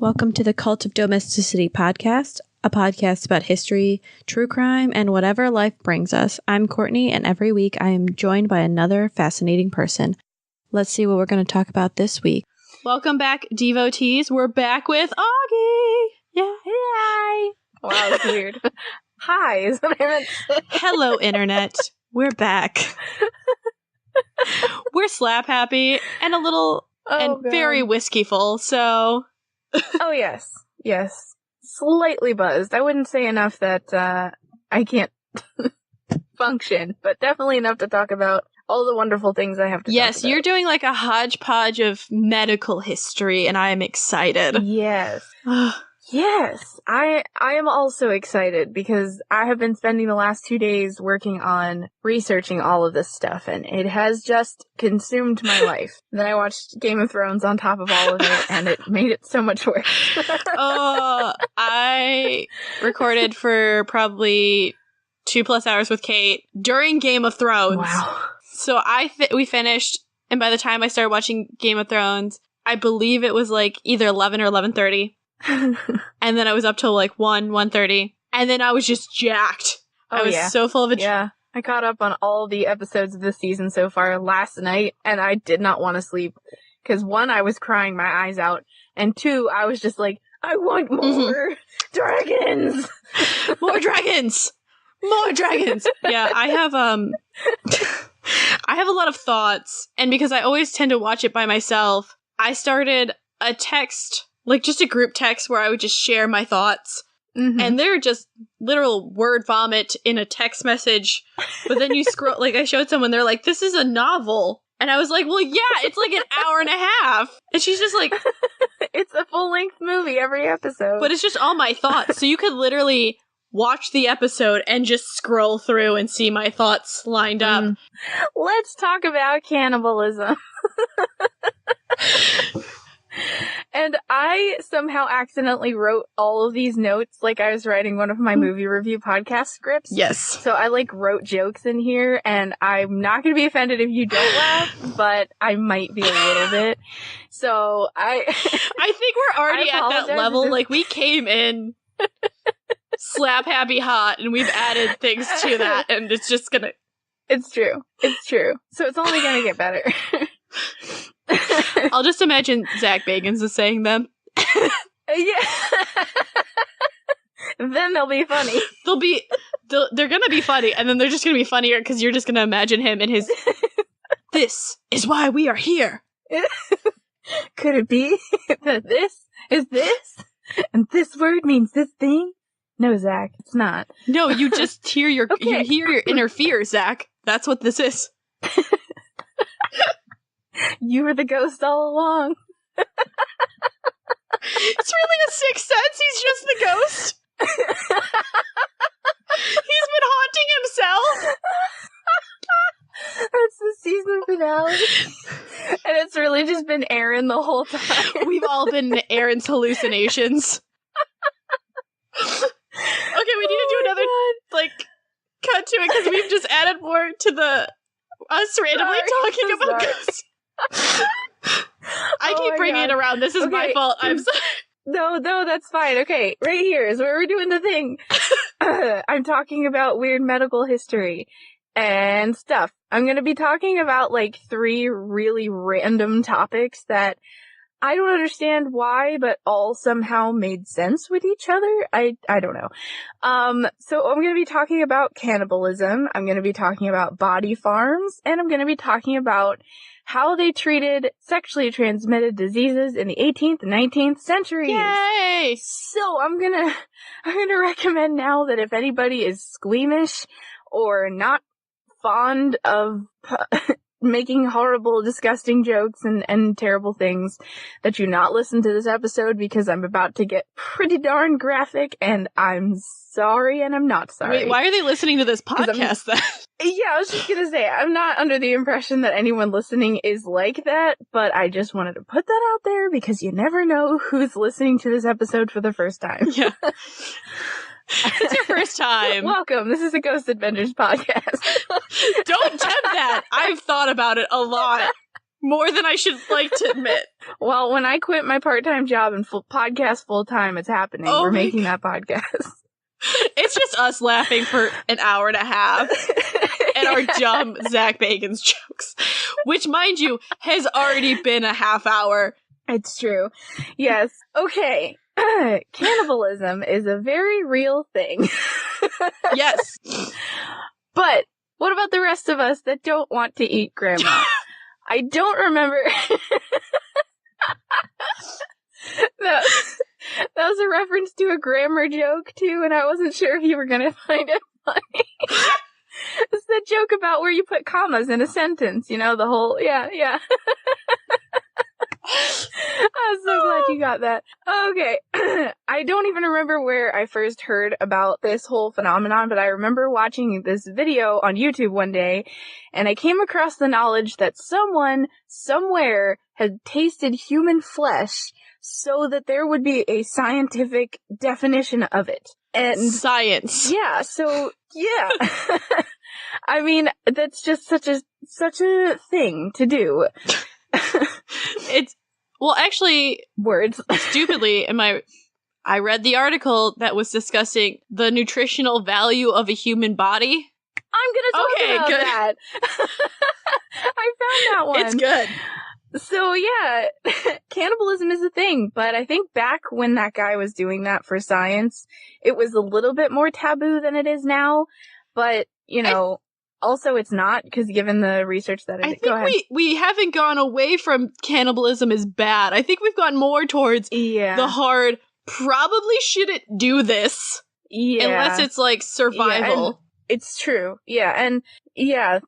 Welcome to the Cult of Domesticity podcast, a podcast about history, true crime, and whatever life brings us. I'm Courtney, and every week I am joined by another fascinating person. Let's see what we're going to talk about this week. Welcome back, devotees. We're back with Augie. Yeah. Hi. Wow, that's weird. Hi is what I meant to say. Hello, Internet. We're back. We're slap happy and a little very whiskey full, so... Oh, yes. Yes. Slightly buzzed. I wouldn't say enough that I can't function, but definitely enough to talk about all the wonderful things I have to talk about. Yes, you're doing like a hodgepodge of medical history, and I am excited. Yes. Yes. I am also excited because I have been spending the last 2 days working on researching all of this stuff, and it has just consumed my life. Then I watched Game of Thrones on top of all of it, and it made it so much worse. I recorded for probably 2+ hours with Kate during Game of Thrones. Wow. So we finished, and by the time I started watching Game of Thrones, I believe it was like either 11 or 11:30. And then I was up till like 1:30, and then I was just jacked. I was so full of it. Yeah, I caught up on all the episodes of this season so far last night, and I did not want to sleep because 1, I was crying my eyes out, and 2, I was just like, I want more dragons, more dragons, more dragons. Yeah, I have I have a lot of thoughts, and because I always tend to watch it by myself, I started a text. Like, just a group text where I would just share my thoughts. Mm-hmm. And they're just literal word vomit in a text message. But then you scroll, like, I showed someone, they're like, this is a novel. And I was like, well, yeah, it's like an hour and a half. And she's just like... It's a full-length movie every episode. But it's just all my thoughts. So you could literally watch the episode and just scroll through and see my thoughts lined up. Let's talk about cannibalism. And I somehow accidentally wrote all of these notes like I was writing one of my movie review podcast scripts. Yes. So I wrote jokes in here, and I'm not going to be offended if you don't laugh, but I might be a little bit. So I think we're already at that level. Like, we came in slap happy hot, and we've added things to that, and it's just gonna... It's true. It's true. So it's only going to get better. I'll just imagine Zach Bagans is saying them. Yeah. Then they'll be funny. They're gonna be funny, and then they're just gonna be funnier because you're just gonna imagine him in his... This is why we are here. Could it be that this is this, and this word means this thing? No, Zach, it's not. No, you just hear your inner fear, Zach. That's what this is. You were the ghost all along. It's really a sixth sense. He's just the ghost. He's been haunting himself. That's the season finale. And it's really just been Aaron the whole time. We've all been Aaron's hallucinations. Okay, we need to do another, cut to it, because we've just added more to us randomly talking about ghosts. I keep bringing it around. This is my fault. I'm sorry. No, that's fine. Okay, right here is where we're doing the thing. I'm talking about weird medical history and stuff. I'm going to be talking about 3 really random topics that I don't understand why, but all somehow made sense with each other. I don't know. So I'm going to be talking about cannibalism. I'm going to be talking about body farms, and I'm going to be talking about how they treated sexually transmitted diseases in the 18th and 19th centuries. Yay! So I'm gonna recommend now that if anybody is squeamish or not fond of making horrible, disgusting jokes and terrible things, that you not listen to this episode, because I'm about to get pretty darn graphic, and I'm sorry and I'm not sorry. Wait, why are they listening to this podcast then? Yeah, I was just gonna say, I'm not under the impression that anyone listening is like that, but I just wanted to put that out there because you never know who's listening to this episode for the first time. Yeah. It's your first time. Welcome. This is a Ghost Adventures podcast. Don't tempt that. I've thought about it a lot. More than I should like to admit. Well, when I quit my part-time job and podcast full-time, it's happening. We're making that podcast. It's just us laughing for an hour and a half at our dumb Zach Bacon's jokes, which, mind you, has already been a half hour. It's true. Yes. Okay. Cannibalism is a very real thing. Yes. But what about the rest of us that don't want to eat grandma? I don't remember. that was a reference to a grammar joke, too, and I wasn't sure if you were going to find it funny. It's the joke about where you put commas in a sentence, you know, the whole, yeah. I'm so glad you got that. Okay. I don't even remember where I first heard about this whole phenomenon, but I remember watching this video on YouTube one day, and I came across the knowledge that someone, somewhere, had tasted human flesh so that there would be a scientific definition of it. And science. Yeah, so, yeah. I mean, that's just such a thing to do. Well, actually, words. Stupidly, I read the article that was discussing the nutritional value of a human body. I'm gonna talk about that. I found that one. It's good. So yeah, cannibalism is a thing, but I think back when that guy was doing that for science, it was a little bit more taboo than it is now. But, you know, also it's not, because given the research that I think we haven't gone away from cannibalism is bad. I think we've gone more towards the hard, probably shouldn't do this. Yeah. Unless it's like survival. Yeah, it's true. Yeah, and yeah,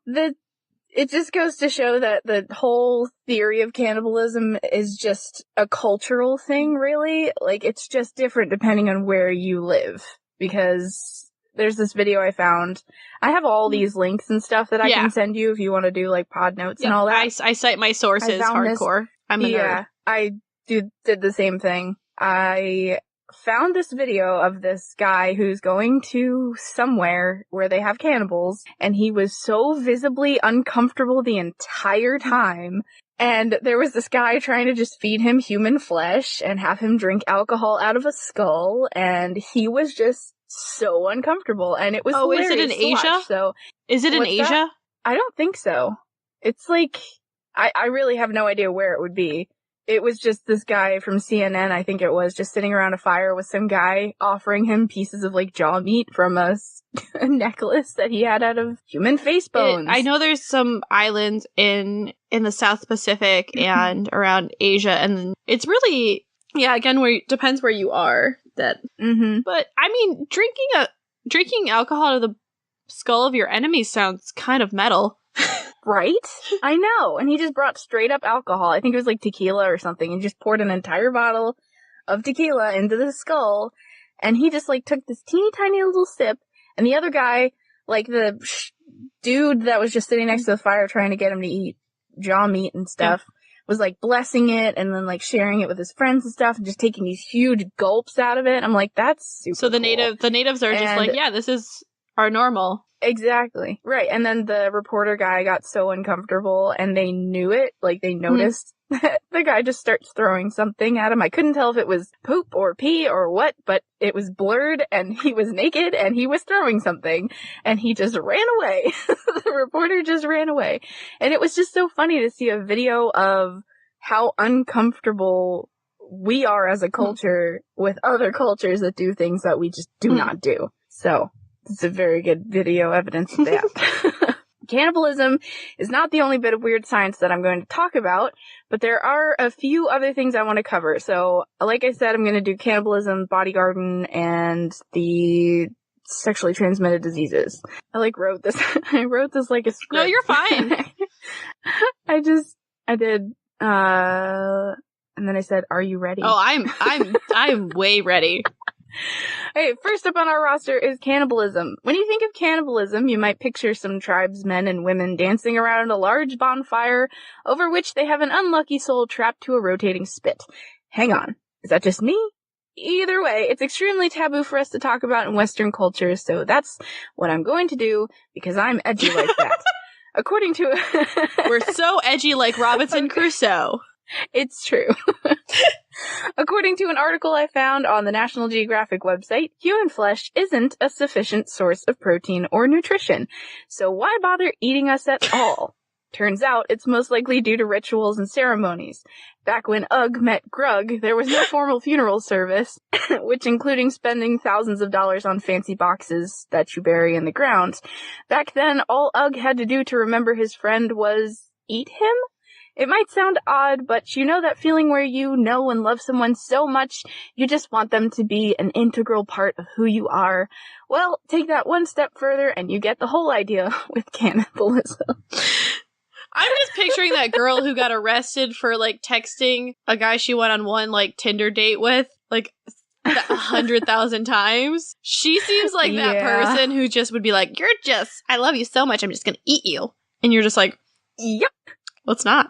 it just goes to show that the whole theory of cannibalism is just a cultural thing, really. Like, it's just different depending on where you live. Because there's this video I found. I have all these links and stuff that I can send you if you want to do, like, pod notes and all that. I cite my sources hardcore. I'm a nerd. I did the same thing. I found this video of this guy who's going to somewhere where they have cannibals, and he was so visibly uncomfortable the entire time. And there was this guy trying to just feed him human flesh and have him drink alcohol out of a skull, and he was just so uncomfortable, and it was hilarious. Is it in Asia? So, is it in Asia? I don't think so. It's like, I really have no idea where it would be. It was just this guy from CNN, I think it was, just sitting around a fire with some guy offering him pieces of, like, jaw meat from a necklace that he had out of human face bones. I know there's some islands in the South Pacific and around Asia, and it's really, again, depends where you are. But, I mean, drinking alcohol out of the skull of your enemy sounds kind of metal. Right? I know. And he just brought straight up alcohol. I think it was like tequila or something. And just poured an entire bottle of tequila into the skull. And he just like took this teeny tiny little sip. And the other guy, like the dude that was just sitting next to the fire trying to get him to eat jaw meat and stuff, was like blessing it and then like sharing it with his friends and stuff and just taking these huge gulps out of it. I'm like, that's super So the natives are just like, yeah, this is our normal. Exactly. Right. And then the reporter guy got so uncomfortable and they knew it. Like, they noticed that the guy just starts throwing something at him. I couldn't tell if it was poop or pee or what, but it was blurred and he was naked and he was throwing something and he just ran away. The reporter just ran away. And it was just so funny to see a video of how uncomfortable we are as a culture with other cultures that do things that we just do not do. So it's a very good video evidence of that. Cannibalism is not the only bit of weird science that I'm going to talk about, but there are a few other things I want to cover. So, like I said, I'm going to do cannibalism, body garden, and the sexually transmitted diseases. I wrote this. I wrote this like a script. No, you're fine. I did, and then I said, "Are you ready?" Oh, I'm way ready. Hey, first up on our roster is cannibalism. When you think of cannibalism, you might picture some tribesmen and women dancing around a large bonfire over which they have an unlucky soul trapped to a rotating spit. Hang on, is that just me? Either way, it's extremely taboo for us to talk about in Western culture, so that's what I'm going to do because I'm edgy like that. According to... We're so edgy like Robinson Crusoe. It's true. According to an article I found on the National Geographic website, human flesh isn't a sufficient source of protein or nutrition, so why bother eating us at all? Turns out it's most likely due to rituals and ceremonies. Back when Ugg met Grug, there was no formal funeral service, which including spending thousands of dollars on fancy boxes that you bury in the ground. Back then, all Ugg had to do to remember his friend was eat him? It might sound odd, but you know that feeling where you know and love someone so much, you just want them to be an integral part of who you are. Well, take that one step further and you get the whole idea with cannibalism. I'm just picturing that girl who got arrested for, like, texting a guy she went on one, like, Tinder date with, like, 100,000 times. She seems like that person who just would be like, I love you so much, I'm just gonna eat you. And you're just like, yep. Let's not.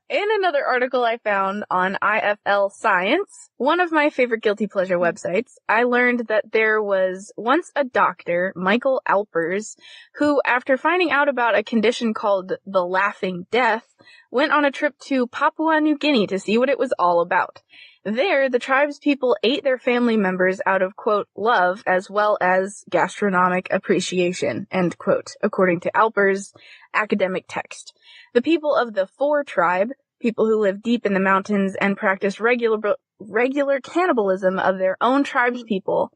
In another article I found on IFL Science, one of my favorite guilty pleasure websites, I learned that there was once a doctor, Michael Alpers, who, after finding out about a condition called the Laughing Death, went on a trip to Papua New Guinea to see what it was all about. There, the tribe's people ate their family members out of, quote, love as well as gastronomic appreciation, end quote, according to Alpers' academic text. The people of the Four tribe, people who live deep in the mountains and practice regular cannibalism of their own tribe's people,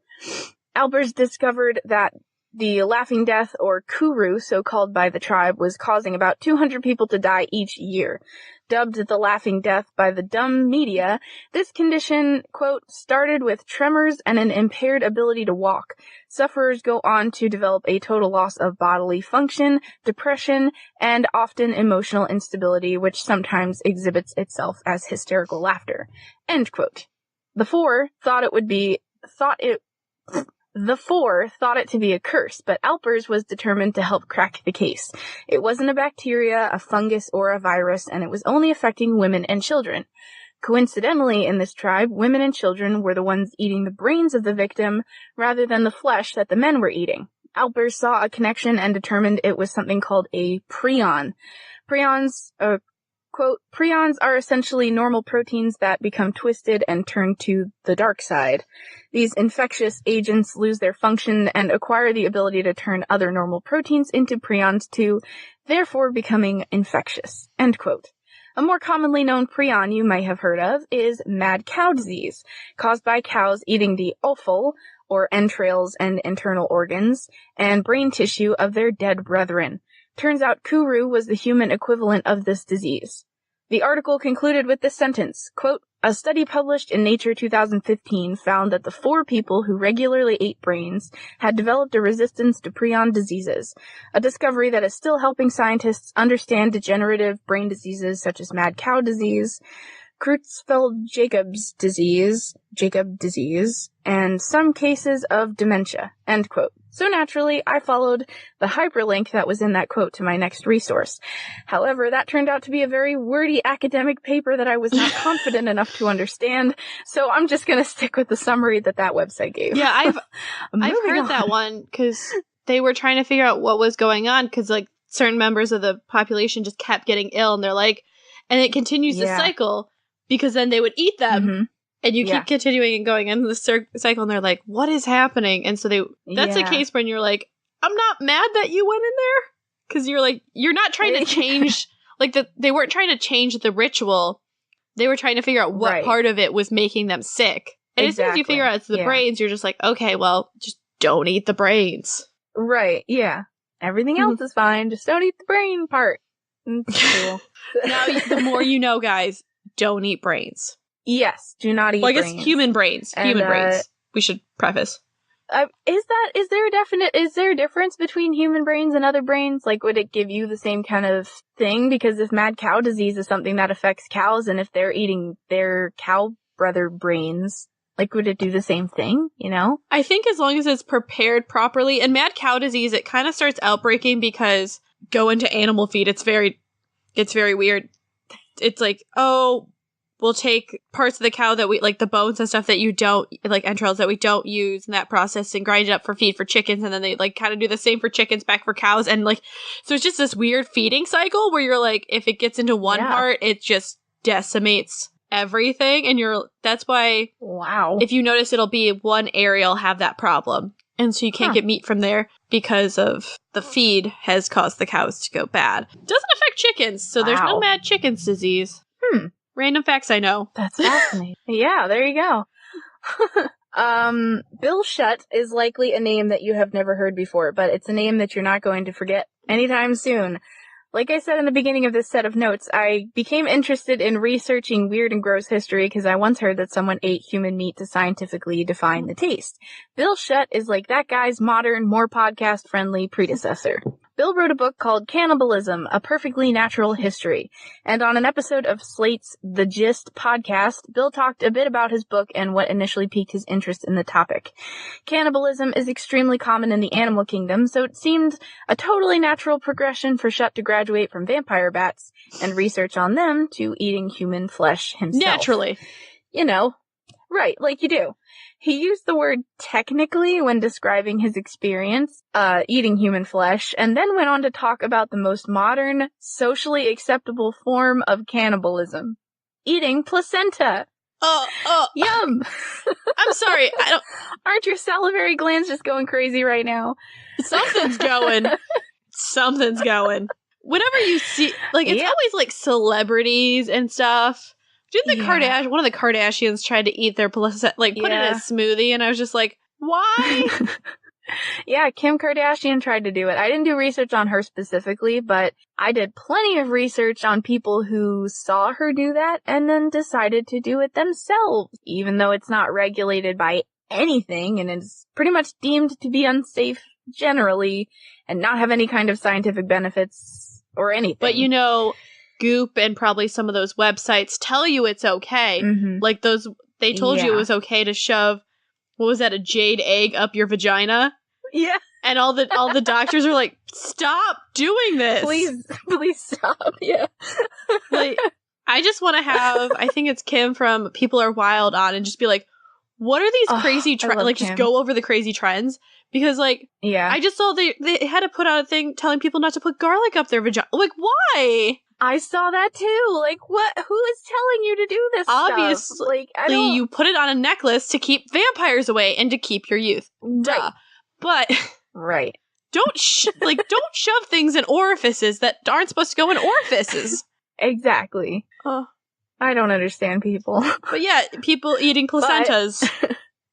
Alpers discovered that the Laughing Death, or Kuru, so called by the tribe, was causing about 200 people to die each year. Dubbed the Laughing Death by the dumb media, this condition, quote, started with tremors and an impaired ability to walk. Sufferers go on to develop a total loss of bodily function, depression, and often emotional instability, which sometimes exhibits itself as hysterical laughter. End quote. The Four thought it to be a curse, but Alpers was determined to help crack the case. It wasn't a bacteria, a fungus, or a virus, and it was only affecting women and children. Coincidentally, in this tribe, women and children were the ones eating the brains of the victim rather than the flesh that the men were eating. Alpers saw a connection and determined it was something called a prion. Quote, prions are essentially normal proteins that become twisted and turn to the dark side. These infectious agents lose their function and acquire the ability to turn other normal proteins into prions too, therefore becoming infectious. End quote. A more commonly known prion you may have heard of is mad cow disease, caused by cows eating the offal, or entrails and internal organs, and brain tissue of their dead brethren. Turns out Kuru was the human equivalent of this disease. The article concluded with this sentence, quote, a study published in Nature 2015 found that the 4 people who regularly ate brains had developed a resistance to prion diseases, a discovery that is still helping scientists understand degenerative brain diseases such as mad cow disease, Creutzfeldt-Jakob disease, and some cases of dementia, end quote. So naturally, I followed the hyperlink that was in that quote to my next resource. However, that turned out to be a very wordy academic paper that I was not confident enough to understand, so I'm just going to stick with the summary that website gave. Yeah, I've heard that one, because they were trying to figure out what was going on, because, like, certain members of the population just kept getting ill, and they're like, and it continues the cycle, because then they would eat them, and you keep continuing and going into the cycle, and they're like, what is happening? And so that's a case when you're like, I'm not mad that you went in there, because you're like, you're not trying to change, like, they weren't trying to change the ritual, they were trying to figure out what part of it was making them sick. And as soon as you figure out it's the brains, you're just like, okay, well, just don't eat the brains. Right, yeah. Everything else is fine, just don't eat the brain part. Cool. Now, the more you know, guys, don't eat brains. Yes, do not eat brains. Well, I guess human brains. Human brains. We should preface. Is there a difference between human brains and other brains? Like, would it give you the same kind of thing? Because if mad cow disease is something that affects cows, and if they're eating their cow brother brains, like, would it do the same thing, you know? I think as long as it's prepared properly, and mad cow disease, it kind of starts outbreaking because go into animal feed, it's very weird. It's like, oh, we'll take parts of the cow that we, like the bones and stuff that you don't, like entrails that we don't use in that process and grind it up for feed for chickens. And then they like kind of do the same for chickens back for cows. And like, so it's just this weird feeding cycle where you're like, if it gets into one part, it just decimates everything. And that's why, wow, if you notice, it'll be one area will have that problem. And so you can't get meat from there because of the feed has caused the cows to go bad. Doesn't affect chickens, so there's no mad chickens disease. Random facts I know. That's fascinating. Yeah, there you go. Bill Shutt is likely a name that you have never heard before, but it's a name that you're not going to forget anytime soon. Like I said in the beginning of this set of notes, I became interested in researching weird and gross history because I once heard that someone ate human meat to scientifically define the taste. Bill Shutt is like that guy's modern, more podcast-friendly predecessor. Bill wrote a book called Cannibalism, A Perfectly Natural History. And on an episode of Slate's The Gist podcast, Bill talked a bit about his book and what initially piqued his interest in the topic. Cannibalism is extremely common in the animal kingdom, so it seemed a totally natural progression for Shutt to graduate from vampire bats and research on them to eating human flesh himself. Naturally. You know, right, like you do. He used the word technically when describing his experience eating human flesh, and then went on to talk about the most modern, socially acceptable form of cannibalism. Eating placenta. Yum! I'm sorry, Aren't your salivary glands just going crazy right now? Something's going. Something's going. Whenever you see, like, it's always, like, celebrities and stuff. Didn't one of the Kardashians tried to eat their placenta, like, put it in a smoothie, and I was just like, why? Yeah, Kim Kardashian tried to do it. I didn't do research on her specifically, but I did plenty of research on people who saw her do that and then decided to do it themselves, even though it's not regulated by anything and is pretty much deemed to be unsafe generally and not have any kind of scientific benefits or anything. But you know, Goop and probably some of those websites tell you it's okay. Mm-hmm. Like they told you it was okay to shove, what was that, a jade egg up your vagina? Yeah. And all the doctors are like, stop doing this. Please stop. Yeah. Like, I just want to have, I think it's Kim from People Are Wild on and just be like, what are these crazy trends? Like, just go over the crazy trends. Because, like, I just saw they had to put out a thing telling people not to put garlic up their vagina. Like, why? I saw that too. Like, what? Who is telling you to do this Obviously, stuff? Like, you put it on a necklace to keep vampires away and to keep your youth. Right. Duh. But right. Don't shove things in orifices that aren't supposed to go in orifices. Exactly. I don't understand people. But yeah, people eating placentas.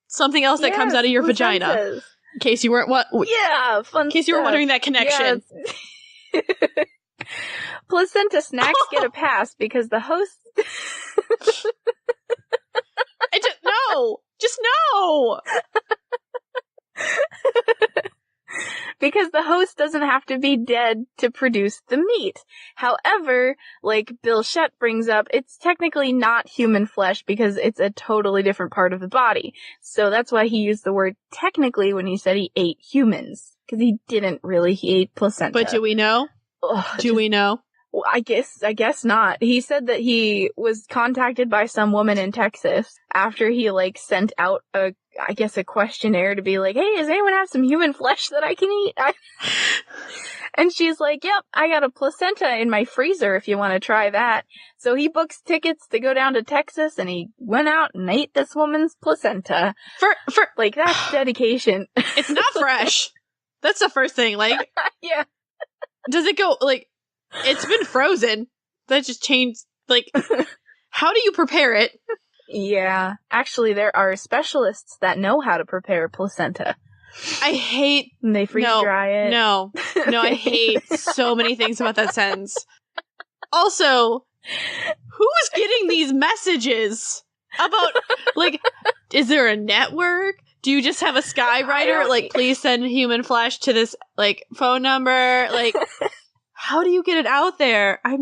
Something else that comes out of your vagina. In case you weren't fun in case you were wondering that connection. Yes. Placenta snacks get a pass because the host Just no. Because the host doesn't have to be dead to produce the meat. However, like Bill Shutt brings up, it's technically not human flesh because it's a totally different part of the body. So that's why he used the word technically when he said he ate humans. Because he didn't really, he ate placenta. But do we know? Do we know? Well, I guess not. He said that he was contacted by some woman in Texas after he, like, sent out a questionnaire to be like, hey, does anyone have some human flesh that I can eat? And she's like, yep, I got a placenta in my freezer if you want to try that. So he books tickets to go down to Texas and he went out and ate this woman's placenta. For like, that's dedication. It's not fresh. That's the first thing. Like, yeah. Does it go, like, it's been frozen. That just changed, like, how do you prepare it? Yeah. Actually, there are specialists that know how to prepare placenta. I hate... And they freeze dry it. No, I hate so many things about that sentence. Also, who's getting these messages about, like, is there a network? Do you just have a skywriter? Like, please send human flesh to this, like, phone number? Like, how do you get it out there? I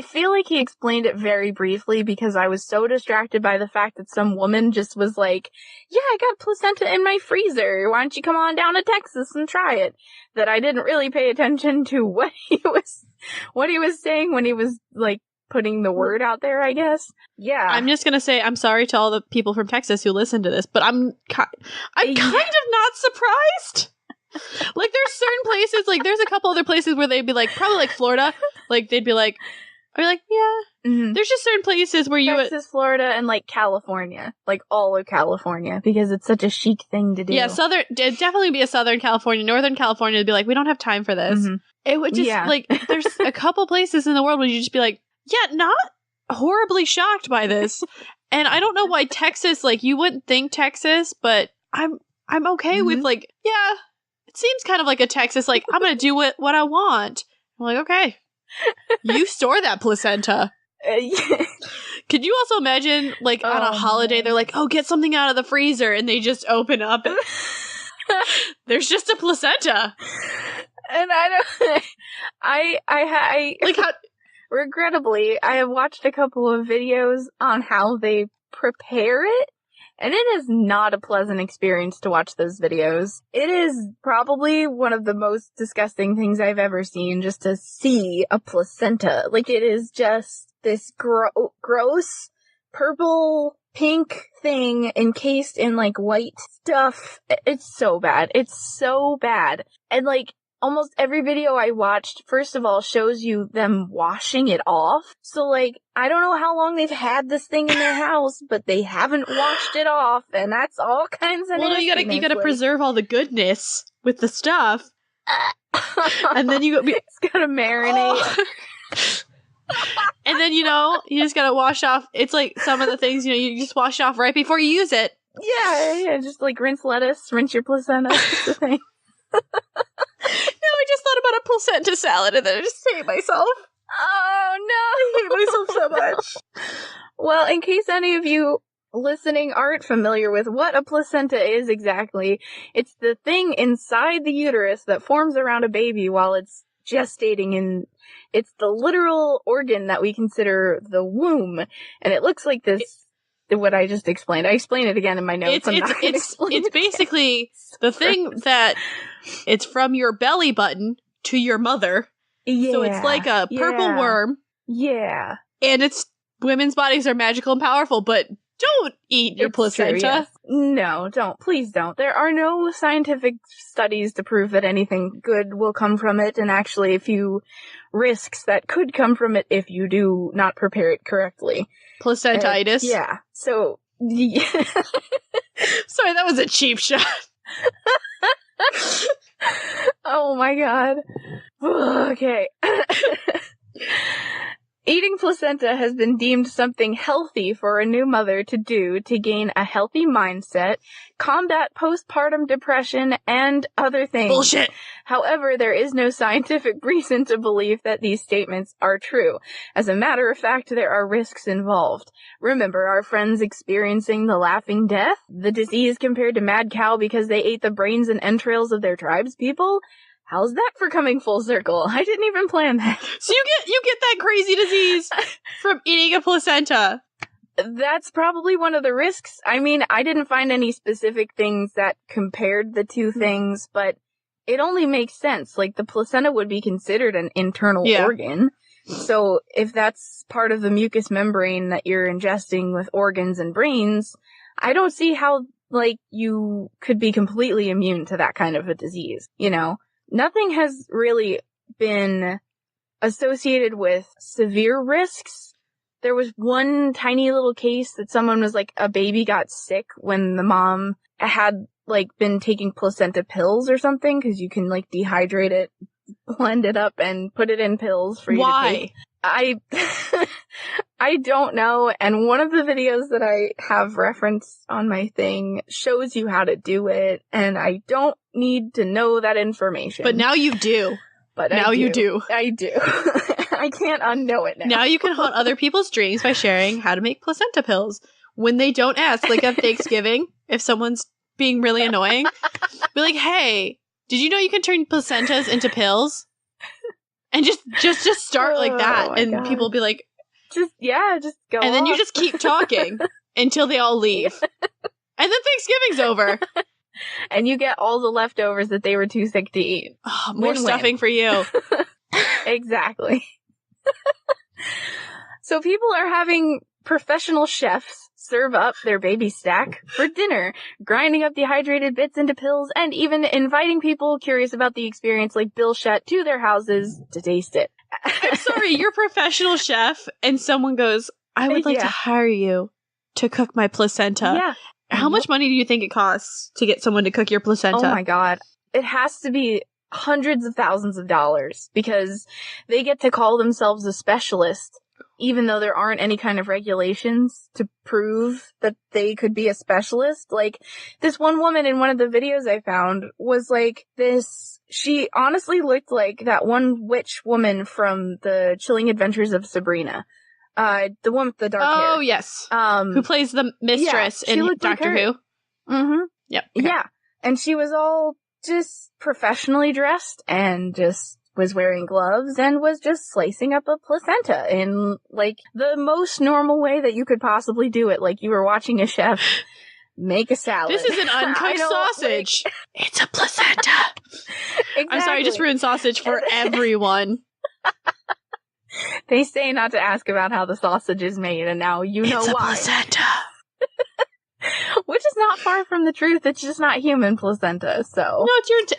feel like he explained it very briefly because I was so distracted by the fact that some woman just was like, yeah, I got placenta in my freezer. Why don't you come on down to Texas and try it? That I didn't really pay attention to what he was saying when he was, like, putting the word out there, I guess. Yeah. I'm just gonna say I'm sorry to all the people from Texas who listen to this, but I'm kind of not surprised. Like, there's certain places, like, there's a couple other places where they'd be like, probably like Florida, like, they'd be like, are you like, yeah. Mm-hmm. There's just certain places where Texas, Florida, and like California, like all of California, because it's such a chic thing to do. Yeah, it'd definitely be a Southern California. Northern California would be like, we don't have time for this. Mm-hmm. It would just, like, there's a couple places in the world where you just be like, yeah, not horribly shocked by this. And I don't know why Texas, like, you wouldn't think Texas, but I'm okay with, like, yeah, it seems kind of like a Texas, like, I'm gonna do what I want. I'm like, okay. You store that placenta. Could you also imagine, like, on a holiday, they're like, oh, get something out of the freezer, and they just open up and there's just a placenta. And I like, how, regrettably, I have watched a couple of videos on how they prepare it, and it is not a pleasant experience to watch those videos. It is probably one of the most disgusting things I've ever seen, just to see a placenta. Like, it is just this gross purple pink thing encased in, like, white stuff. It's so bad. It's so bad. And, like, almost every video I watched, first of all, shows you them washing it off. So, like, I don't know how long they've had this thing in their house, but they haven't washed it off, and that's all kinds of nastiness. Well, you gotta preserve all the goodness with the stuff. And then it's gotta marinate. Oh. And then, you just gotta wash off. It's like some of the things, you just wash off right before you use it. Yeah, just like rinse lettuce, rinse your placenta. That's the thing. No, I just thought about a placenta salad and then I just hate myself. Oh no, I hate myself so much. Well, in case any of you listening aren't familiar with what a placenta is exactly, it's the thing inside the uterus that forms around a baby while it's gestating, and it's the literal organ that we consider the womb. And it looks like this. What I just explained. I explain it again in my notes. It's basically the thing that it's from your belly button to your mother. Yeah. So it's like a purple worm. Yeah. And women's bodies are magical and powerful, but don't eat your placenta. True, yes. No, don't. Please don't. There are no scientific studies to prove that anything good will come from it, and actually a few risks that could come from it if you do not prepare it correctly. Placentitis. Yeah. So, yeah. Sorry, that was a cheap shot. Oh my god. Okay. Eating placenta has been deemed something healthy for a new mother to do to gain a healthy mindset, combat postpartum depression, and other things. Bullshit! However, there is no scientific reason to believe that these statements are true. As a matter of fact, there are risks involved. Remember our friends experiencing the laughing death? The disease compared to mad cow because they ate the brains and entrails of their tribespeople? How's that for coming full circle? I didn't even plan that. So you get that crazy disease from eating a placenta. That's probably one of the risks. I mean, I didn't find any specific things that compared the two things, but it only makes sense. Like, the placenta would be considered an internal organ. So if that's part of the mucous membrane that you're ingesting with organs and brains, I don't see how, like, you could be completely immune to that kind of a disease, Nothing has really been associated with severe risks. There was one tiny little case that someone was like, a baby got sick when the mom had, like, been taking placenta pills or something, because you can, like, dehydrate it, blend it up, and put it in pills for you to take. I don't know, and one of the videos that I have referenced on my thing shows you how to do it, and I don't need to know that information. But now you do. You do. I do. I can't unknow it now. Now you can haunt other people's dreams by sharing how to make placenta pills when they don't ask. Like at Thanksgiving, if someone's being really annoying, be like, hey, did you know you can turn placentas into pills? And just start like that, and God. People will be like, just go. And then you just keep talking until they all leave, and then Thanksgiving's over, and you get all the leftovers that they were too sick to eat. Oh, more stuffing for you. Exactly. So people are having professional chefs serve up their baby stack for dinner, grinding up dehydrated bits into pills, and even inviting people curious about the experience like Bill Shutt to their houses to taste it. I'm sorry, you're a professional chef, and someone goes, I would like to hire you to cook my placenta. Yeah. How much money do you think it costs to get someone to cook your placenta? Oh my god. It has to be hundreds of thousands of dollars because they get to call themselves a specialist even though there aren't any kind of regulations to prove that they could be a specialist. Like, this one woman in one of the videos I found was like this, she honestly looked like that one witch woman from the Chilling Adventures of Sabrina. The one with the dark hair. Oh, yes. Who plays the mistress in Doctor Who. Mm-hmm. Yep. Okay. Yeah. And she was all just professionally dressed and just was wearing gloves and was just slicing up a placenta in, like, the most normal way that you could possibly do it. Like, you were watching a chef make a salad. This is an uncooked sausage. It's a placenta. Exactly. I'm sorry, I just ruined sausage for everyone. They say not to ask about how the sausage is made, and now you know why. It's a placenta. Which is not far from the truth. It's just not human placenta, so. No,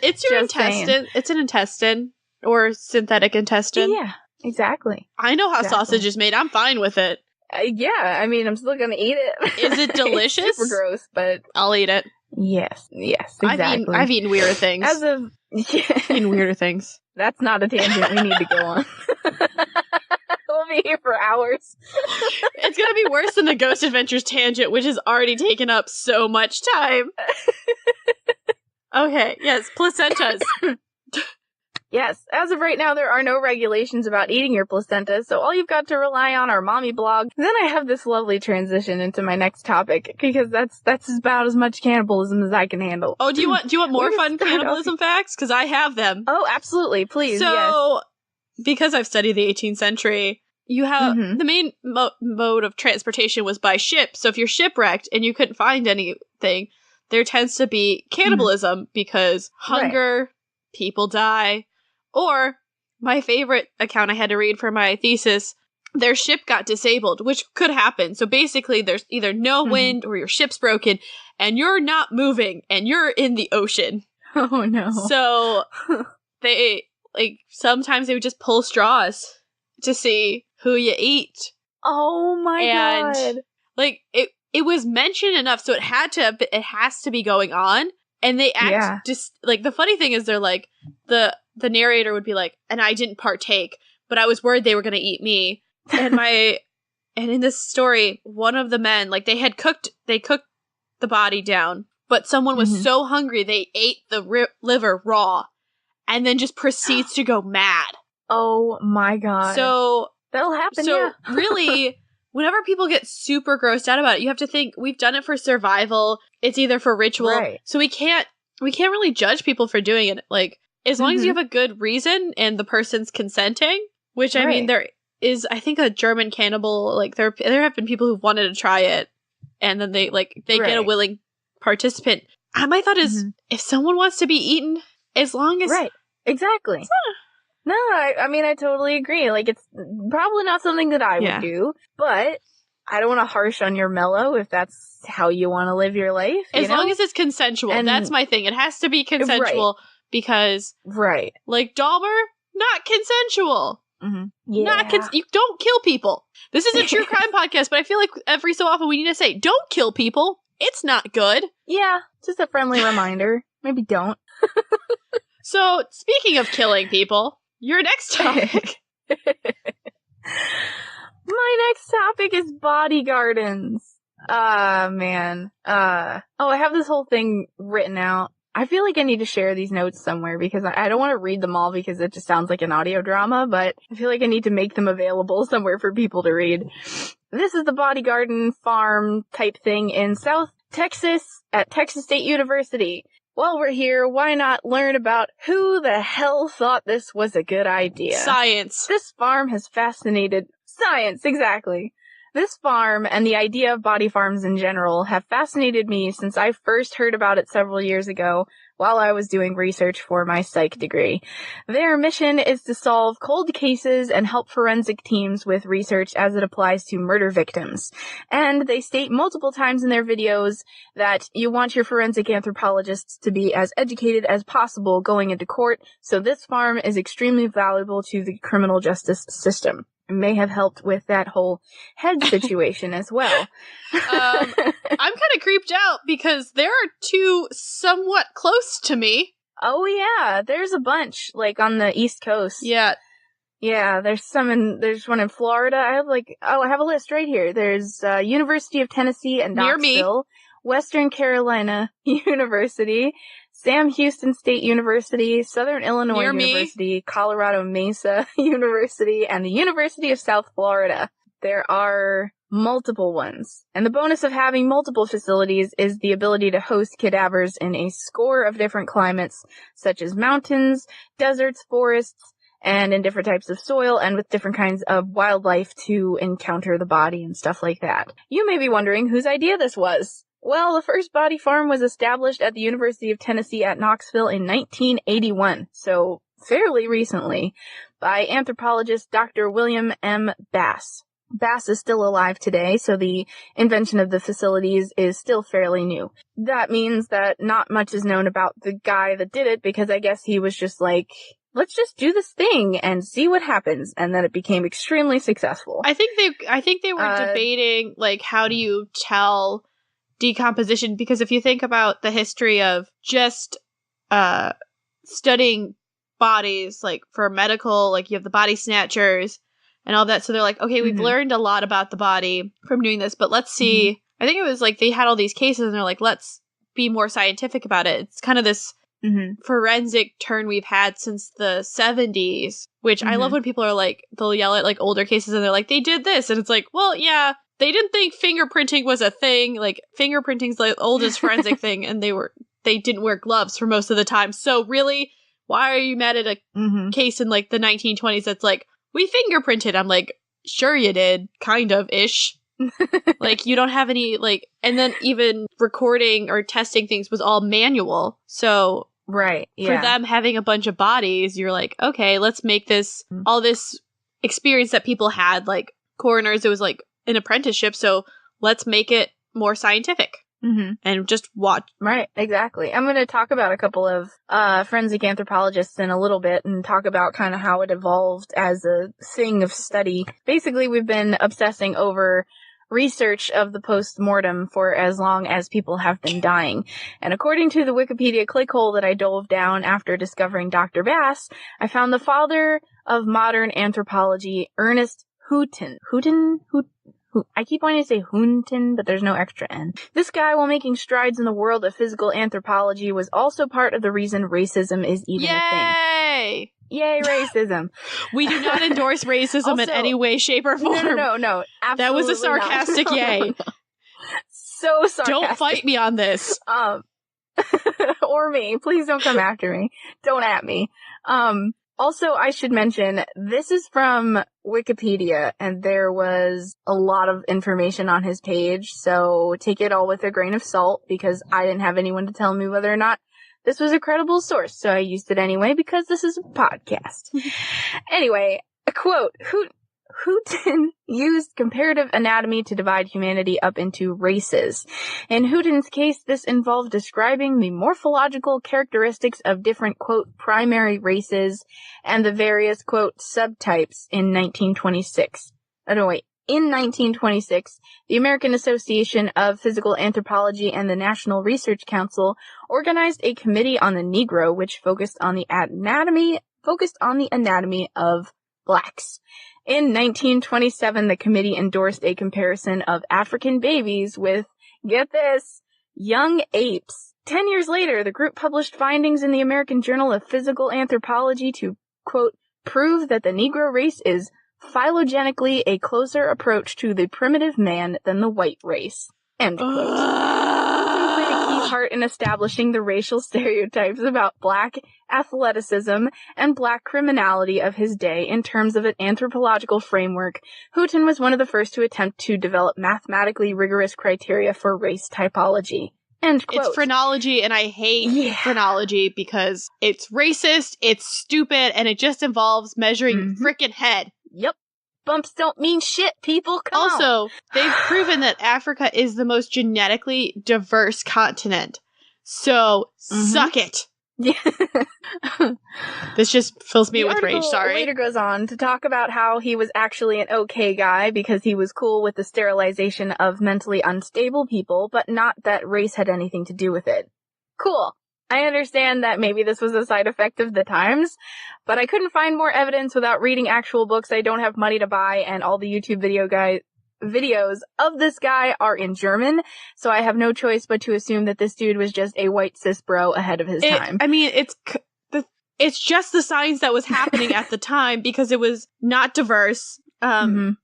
it's your intestine. Saying. It's an intestine. Or synthetic intestine. Yeah, exactly. I know how sausage is made. I'm fine with it. Yeah, I mean, I'm still gonna eat it. Is it delicious? It's super gross, but I'll eat it. Yes, exactly. I've eaten weirder things. Eaten weirder things. That's not a tangent we need to go on. We'll be here for hours. It's gonna be worse than the Ghost Adventures tangent, which has already taken up so much time. Okay, yes, placentas. Yes, as of right now, there are no regulations about eating your placenta, so all you've got to rely on are mommy blog. Then I have this lovely transition into my next topic, because that's about as much cannibalism as I can handle. Oh, do you want more fun cannibalism facts? Because I have them. Oh, absolutely, please, So, because I've studied the 18th century, you have, the main mode of transportation was by ship, so if you're shipwrecked and you couldn't find anything, there tends to be cannibalism, because hunger, people die. Or, my favorite account I had to read for my thesis, their ship got disabled, which could happen. So basically, there's either no wind or your ship's broken, and you're not moving, and you're in the ocean. Oh, no. So, sometimes they would just pull straws to see who you eat. Oh my god. Like, it was mentioned enough, so it has to be going on. And they act just, like, the funny thing is they're like, the narrator would be like, and I didn't partake, but I was worried they were going to eat me. And and in this story, one of the men, like, they cooked the body down, but someone was so hungry they ate the liver raw, and then just proceeds to go mad. Oh my god. So that'll happen. So really, whenever people get super grossed out about it, you have to think, we've done it for survival. It's either for ritual. Right. So we can't really judge people for doing it. Like, as long as you have a good reason and the person's consenting, which I mean, there is, I think, a German cannibal, like, there have been people who've wanted to try it, and then they get a willing participant. My thought is, if someone wants to be eaten, as long as... Right. Exactly. No, I mean, I totally agree. Like, it's probably not something that I would do, but I don't want to harsh on your mellow if that's how you want to live your life. As long as it's consensual. And that's my thing. It has to be consensual because, like, Dahmer, not consensual. Yeah. You don't kill people. This is a true crime podcast, but I feel like every so often we need to say, don't kill people. It's not good. Yeah, just a friendly reminder. Maybe don't. So, speaking of killing people, your next topic. My next topic is body gardens. Man. I have this whole thing written out. I feel like I need to share these notes somewhere because I don't want to read them all because it just sounds like an audio drama, but I feel like I need to make them available somewhere for people to read. This is the body garden farm type thing in South Texas at Texas State University. While we're here, why not learn about who the hell thought this was a good idea? Science. This farm has fascinated... Science, exactly. This farm and the idea of body farms in general have fascinated me since I first heard about it several years ago while I was doing research for my psych degree. Their mission is to solve cold cases and help forensic teams with research as it applies to murder victims. And they state multiple times in their videos that you want your forensic anthropologists to be as educated as possible going into court, so this farm is extremely valuable to the criminal justice system. It may have helped with that whole head situation as well. I'm kind of creeped out because there are two somewhat close to me. Oh yeah, there's a bunch, like, on the East Coast. Yeah. Yeah, there's one in Florida. I have a list right here. There's University of Tennessee at Knoxville, Western Carolina University, Sam Houston State University, Southern Illinois University, Colorado Mesa University, and the University of South Florida. There are multiple ones. And the bonus of having multiple facilities is the ability to host cadavers in a score of different climates, such as mountains, deserts, forests, and in different types of soil, and with different kinds of wildlife to encounter the body and stuff like that. You may be wondering whose idea this was. Well, the first body farm was established at the University of Tennessee at Knoxville in 1981, so fairly recently, by anthropologist Dr. William M. Bass. Bass is still alive today, so the invention of the facilities is still fairly new. That means that not much is known about the guy that did it, because I guess he was just like, let's just do this thing and see what happens, and then it became extremely successful. I think they were debating, like, how do you tell decomposition, because if you think about the history of just studying bodies, like for medical, like you have the body snatchers and all that, so they're like, okay, we've learned a lot about the body from doing this, but let's see. I think it was like they had all these cases and they're like, let's be more scientific about it. It's kind of this forensic turn we've had since the 70s, which I love when people are like, they'll yell at like older cases and they're like, they did this, and it's like, well, yeah, they didn't think fingerprinting was a thing. Like, fingerprinting's the oldest forensic thing, and they didn't wear gloves for most of the time. So really, why are you mad at a case in like the 1920s that's like, we fingerprinted? I'm like, sure you did, kind of ish. Like, you don't have any, like, and then even recording or testing things was all manual. So right, yeah. For them having a bunch of bodies, you're like, okay, let's make this all this experience that people had, like coroners. It was like an apprenticeship, so let's make it more scientific and just watch. Right, exactly. I'm going to talk about a couple of forensic anthropologists in a little bit and talk about kind of how it evolved as a thing of study. Basically, we've been obsessing over research of the post-mortem for as long as people have been dying. And according to the Wikipedia clickhole that I dove down after discovering Dr. Bass, I found the father of modern anthropology, Ernest Houghton. I keep wanting to say Houghton, but there's no extra N. This guy, while making strides in the world of physical anthropology, was also part of the reason racism is even a thing. Yay, racism. We do not endorse racism also, in any way, shape, or form. No. Absolutely that was a sarcastic not. yay. So sarcastic. Don't fight me on this. Or me. Please don't come after me. Don't at me. Also, I should mention, this is from Wikipedia, and there was a lot of information on his page, so take it all with a grain of salt, because I didn't have anyone to tell me whether or not this was a credible source, so I used it anyway, because this is a podcast. Anyway, a quote, Houghton used comparative anatomy to divide humanity up into races. In Houghton's case, this involved describing the morphological characteristics of different, quote, primary races and the various, quote, subtypes in 1926. In 1926, the American Association of Physical Anthropology and the National Research Council organized a committee on the Negro, which focused on the anatomy of blacks. In 1927, the committee endorsed a comparison of African babies with, get this, young apes. 10 years later, the group published findings in the American Journal of Physical Anthropology to, quote, prove that the Negro race is phylogenetically a closer approach to the primitive man than the white race. End quote. Houghton played a key part in establishing the racial stereotypes about black athleticism and black criminality of his day in terms of an anthropological framework. Houghton was one of the first to attempt to develop mathematically rigorous criteria for race typology. End quote. It's phrenology, and I hate phrenology because it's racist, it's stupid, and it just involves measuring frickin' head. Yep. Bumps don't mean shit, people. Come on. Also, they've proven that Africa is the most genetically diverse continent. So, suck it. Yeah. This just fills me with rage, sorry. The later goes on to talk about how he was actually an okay guy because he was cool with the sterilization of mentally unstable people, but not that race had anything to do with it. Cool. I understand that maybe this was a side effect of the times, but I couldn't find more evidence without reading actual books I don't have money to buy, and all the YouTube videos of this guy are in German, so I have no choice but to assume that this dude was just a white cis bro ahead of his time. I mean, it's just the science that was happening at the time because it was not diverse, and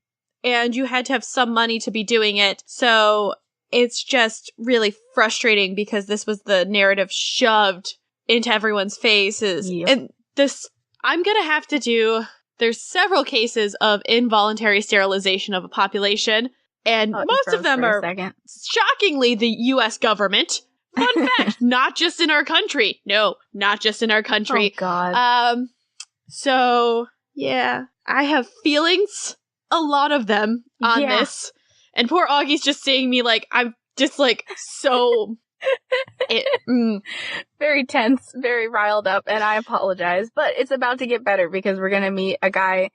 you had to have some money to be doing it, so it's just really frustrating because this was the narrative shoved into everyone's faces. Yep. And this, I'm gonna have to do... There's several cases of involuntary sterilization of a population, and most of them are shockingly the U.S. government. Fun fact, not just in our country. No, not just in our country. Oh, God. So, yeah, I have feelings, a lot of them, on this. And poor Augie's just seeing me like, I'm just like, so... Very tense, very riled up, and I apologize, but it's about to get better because we're gonna meet a guy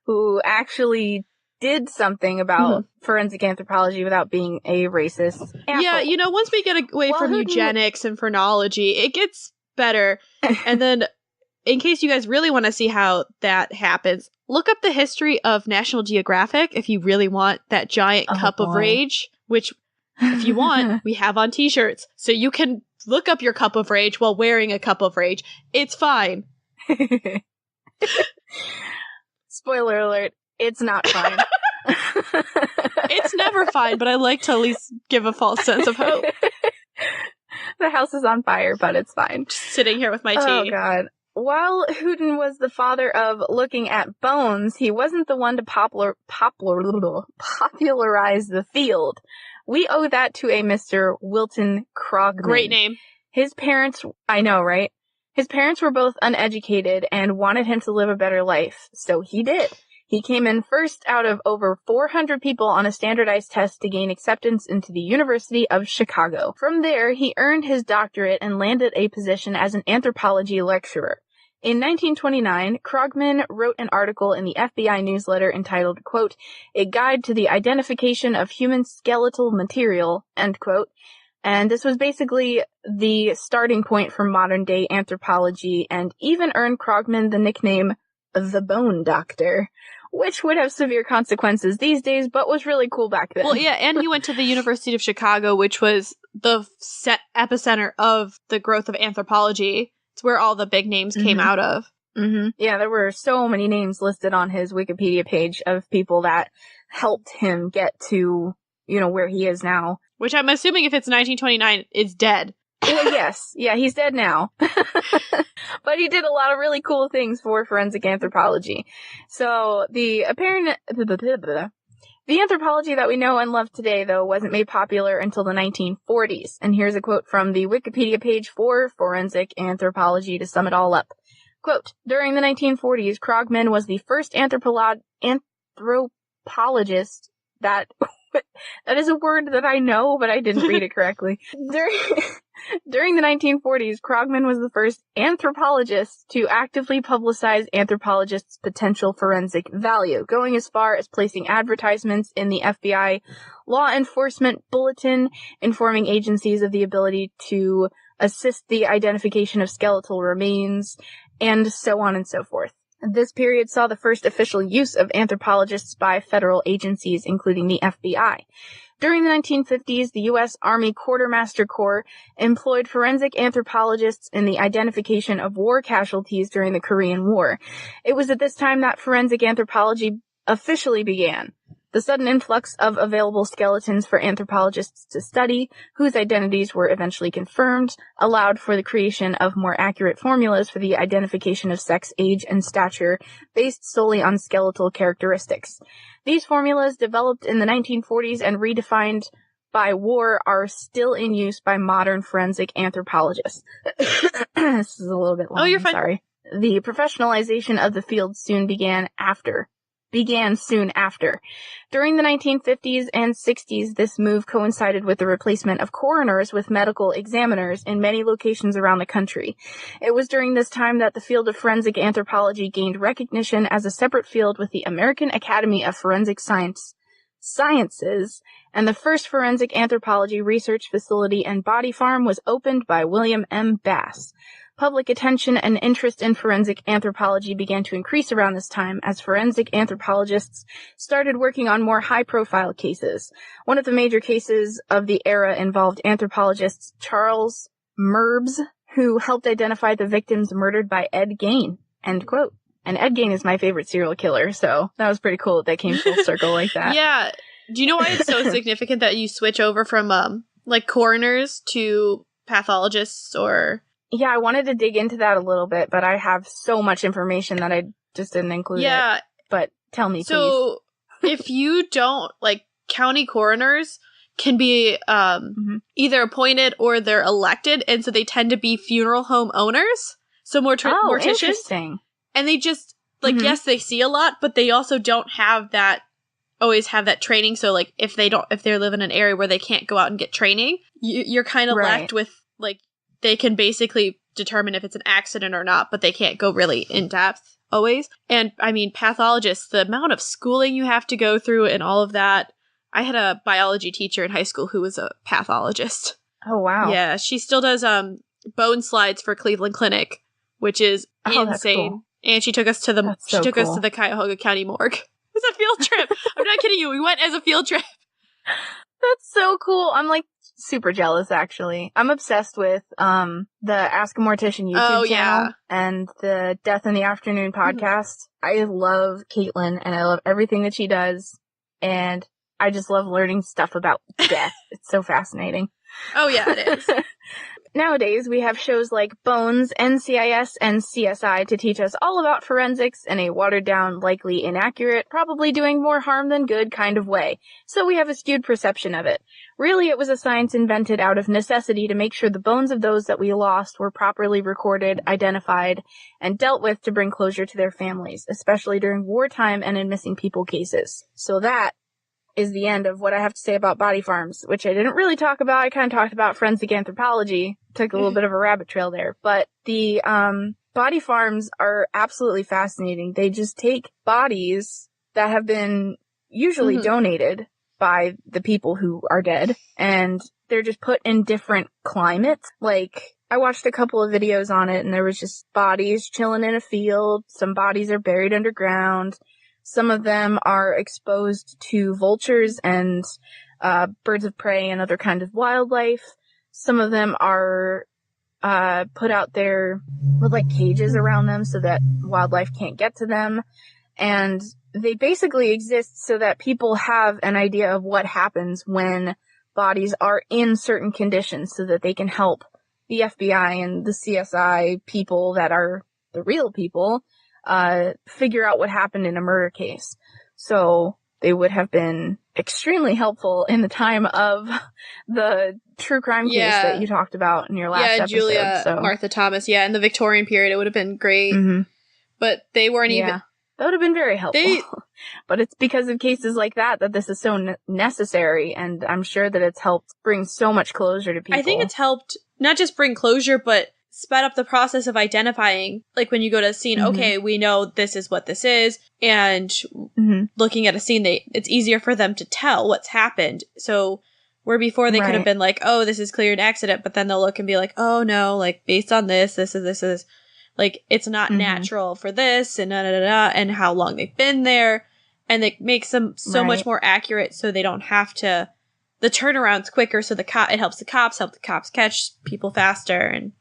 who actually did something about forensic anthropology without being a racist asshole. Yeah, you know, once we get away from eugenics and phrenology, it gets better. And then, in case you guys really want to see how that happens, look up the history of National Geographic if you really want that giant cup of rage, which... If you want, we have on t-shirts. So you can look up your cup of rage while wearing a cup of rage. It's fine. Spoiler alert, it's not fine. It's never fine, but I like to at least give a false sense of hope. The house is on fire, but it's fine. Just sitting here with my tea. Oh, God. While Houghton was the father of looking at bones, he wasn't the one to popularize the field. We owe that to a Mr. Wilton Krogman. Great name. His parents, I know, right? His parents were both uneducated and wanted him to live a better life, so he did. He came in first out of over 400 people on a standardized test to gain acceptance into the University of Chicago. From there, he earned his doctorate and landed a position as an anthropology lecturer. In 1929, Krogman wrote an article in the FBI newsletter entitled, quote, "A Guide to the Identification of Human Skeletal Material," end quote. And this was basically the starting point for modern-day anthropology and even earned Krogman the nickname the Bone Doctor, which would have severe consequences these days, but was really cool back then. Well, yeah, and he went to the University of Chicago, which was the epicenter of the growth of anthropology. It's where all the big names came out of. Yeah, there were so many names listed on his Wikipedia page of people that helped him get to, you know, where he is now. Which I'm assuming if it's 1929, it's dead. Well, yes. Yeah, he's dead now. But he did a lot of really cool things for forensic anthropology. So, the anthropology that we know and love today, though, wasn't made popular until the 1940s. And here's a quote from the Wikipedia page for forensic anthropology to sum it all up. Quote, "During the 1940s, Krogman was the first anthropologist that..." That is a word that I know, but I didn't read it correctly. During the 1940s, Krogman was the first anthropologist to actively publicize anthropologists' potential forensic value, going as far as placing advertisements in the FBI law enforcement bulletin, informing agencies of the ability to assist the identification of skeletal remains, and so on and so forth. This period saw the first official use of anthropologists by federal agencies, including the FBI. During the 1950s, the U.S. Army Quartermaster Corps employed forensic anthropologists in the identification of war casualties during the Korean War. It was at this time that forensic anthropology officially began. The sudden influx of available skeletons for anthropologists to study, whose identities were eventually confirmed, allowed for the creation of more accurate formulas for the identification of sex, age, and stature based solely on skeletal characteristics. These formulas developed in the 1940s and redefined by war are still in use by modern forensic anthropologists. This is a little bit long. Oh, you're fine. Sorry. The professionalization of the field began soon after. During the 1950s and 60s, this move coincided with the replacement of coroners with medical examiners in many locations around the country. It was during this time that the field of forensic anthropology gained recognition as a separate field with the American Academy of Forensic Sciences, and the first forensic anthropology research facility and body farm was opened by William M. Bass. Public attention and interest in forensic anthropology began to increase around this time as forensic anthropologists started working on more high-profile cases. One of the major cases of the era involved anthropologist Charles Merbs, who helped identify the victims murdered by Ed Gein. End quote. And Ed Gein is my favorite serial killer, so that was pretty cool that they came full circle like that. Yeah. Do you know why it's so significant that you switch over from, like, coroners to pathologists or... Yeah, I wanted to dig into that a little bit, but I have so much information that I just didn't include it. But tell me, please. So, if you don't, like, county coroners can be either appointed or they're elected, and so they tend to be funeral home owners. So, morticians. Interesting. And they just, like, yes, they see a lot, but they also don't always have that training. So, like, if they live in an area where they can't go out and get training, you're kind of left with, like, they can basically determine if it's an accident or not, but they can't go really in depth always. And I mean, pathologists, the amount of schooling you have to go through and all of that. I had a biology teacher in high school who was a pathologist. Oh, wow. Yeah, she still does bone slides for Cleveland Clinic, which is insane. Cool. And she took us to us to the Cuyahoga County morgue. It was a field trip. I'm not kidding you. We went as a field trip. That's so cool. I'm like super jealous, actually. I'm obsessed with the Ask a Mortician YouTube channel and the Death in the Afternoon podcast. I love Caitlin and I love everything that she does, and I just love learning stuff about death. It's so fascinating. Oh yeah, it is. Nowadays, we have shows like Bones, NCIS, and CSI to teach us all about forensics in a watered-down, likely inaccurate, probably doing more harm than good kind of way. So we have a skewed perception of it. Really, it was a science invented out of necessity to make sure the bones of those that we lost were properly recorded, identified, and dealt with to bring closure to their families, especially during wartime and in missing people cases. So that is the end of what I have to say about body farms, which I didn't really talk about. I kind of talked about forensic anthropology. Took a little bit of a rabbit trail there. But the body farms are absolutely fascinating. They just take bodies that have been usually donated by the people who are dead, and they're just put in different climates. Like, I watched a couple of videos on it, and there was just bodies chilling in a field. Some bodies are buried underground. Some of them are exposed to vultures and birds of prey and other kinds of wildlife. Some of them are put out there with like cages around them so that wildlife can't get to them. And they basically exist so that people have an idea of what happens when bodies are in certain conditions so that they can help the FBI and the CSI people that are the real people figure out what happened in a murder case. So they would have been extremely helpful in the time of the true crime case that you talked about in your last episode. Julia Martha Thomas. Yeah, in the Victorian period, it would have been great. But they weren't even... That would have been very helpful. But it's because of cases like that this is so necessary, and I'm sure that it's helped bring so much closure to people. I think it's helped not just bring closure, but sped up the process of identifying, like when you go to a scene, okay, we know this is what this is, and looking at a scene, it's easier for them to tell what's happened. So where before they could have been like, oh, this is clear an accident, but then they'll look and be like, oh no, like based on this is like, it's not natural for this, and and how long they've been there, and it makes them so much more accurate, so they don't have to, the turnaround's quicker, so it helps the cops catch people faster, and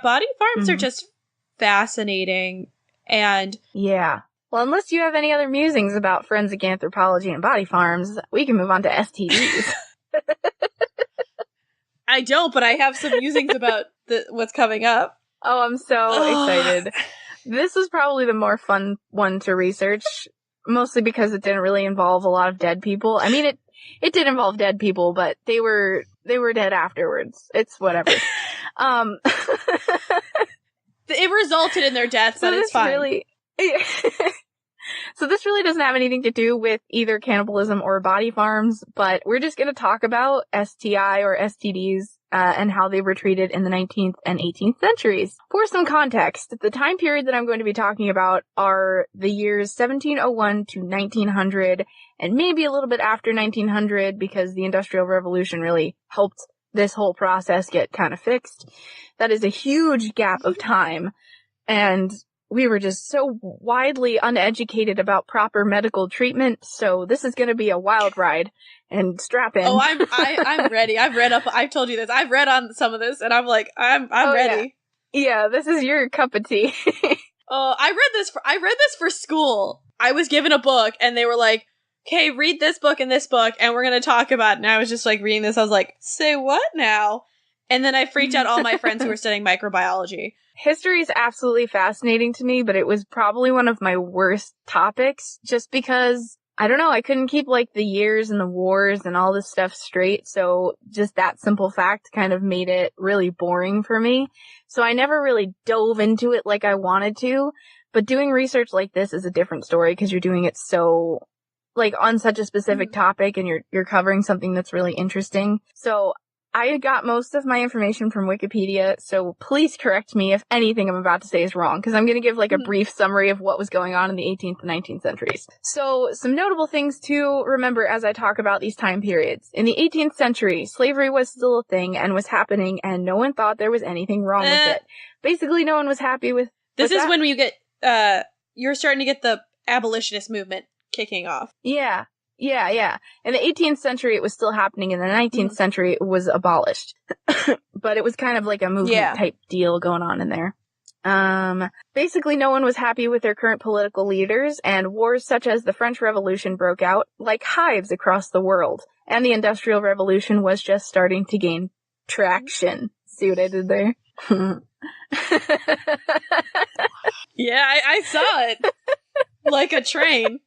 body farms are just fascinating. And well, unless you have any other musings about forensic anthropology and body farms, we can move on to STDs. I don't, but I have some musings about what's coming up. Oh, I'm so excited. This was probably the more fun one to research, mostly because it didn't really involve a lot of dead people. I mean, it did involve dead people, but they were dead afterwards. It's whatever. It resulted in their death, but it's fine. So this really doesn't have anything to do with either cannibalism or body farms, but we're just going to talk about STI or STDs and how they were treated in the 19th and 18th centuries. For some context, the time period that I'm going to be talking about are the years 1701 to 1900, and maybe a little bit after 1900 because the Industrial Revolution really helped this whole process get kind of fixed. That is a huge gap of time, and we were just so widely uneducated about proper medical treatment, so this is going to be a wild ride, and strap in. Oh, I'm ready. I've told you this. I've read on some of this, and I'm like, I'm ready. Yeah, this is your cup of tea. I read this for school. I was given a book, and they were like, okay, read this book and we're going to talk about it. And I was just like reading this. I was like, say what now? And then I freaked out all my friends who were studying microbiology. History is absolutely fascinating to me, but it was probably one of my worst topics just because, I don't know, I couldn't keep like the years and the wars and all this stuff straight. So just that simple fact kind of made it really boring for me. So I never really dove into it like I wanted to, but doing research like this is a different story because you're doing it so like on such a specific topic and you're covering something that's really interesting. So I got most of my information from Wikipedia, so please correct me if anything I'm about to say is wrong, because I'm going to give like a brief summary of what was going on in the 18th and 19th centuries. So some notable things to remember as I talk about these time periods. In the 18th century, slavery was still a thing and was happening, and no one thought there was anything wrong with it. Basically, no one was happy with this. Is when you get, you're starting to get the abolitionist movement kicking off. Yeah. In the 18th century, it was still happening. In the 19th century, it was abolished. But it was kind of like a movement type deal going on in there. Basically, no one was happy with their current political leaders, and wars such as the French Revolution broke out like hives across the world. And the Industrial Revolution was just starting to gain traction. See what I did there? Yeah, I saw it. Like a train.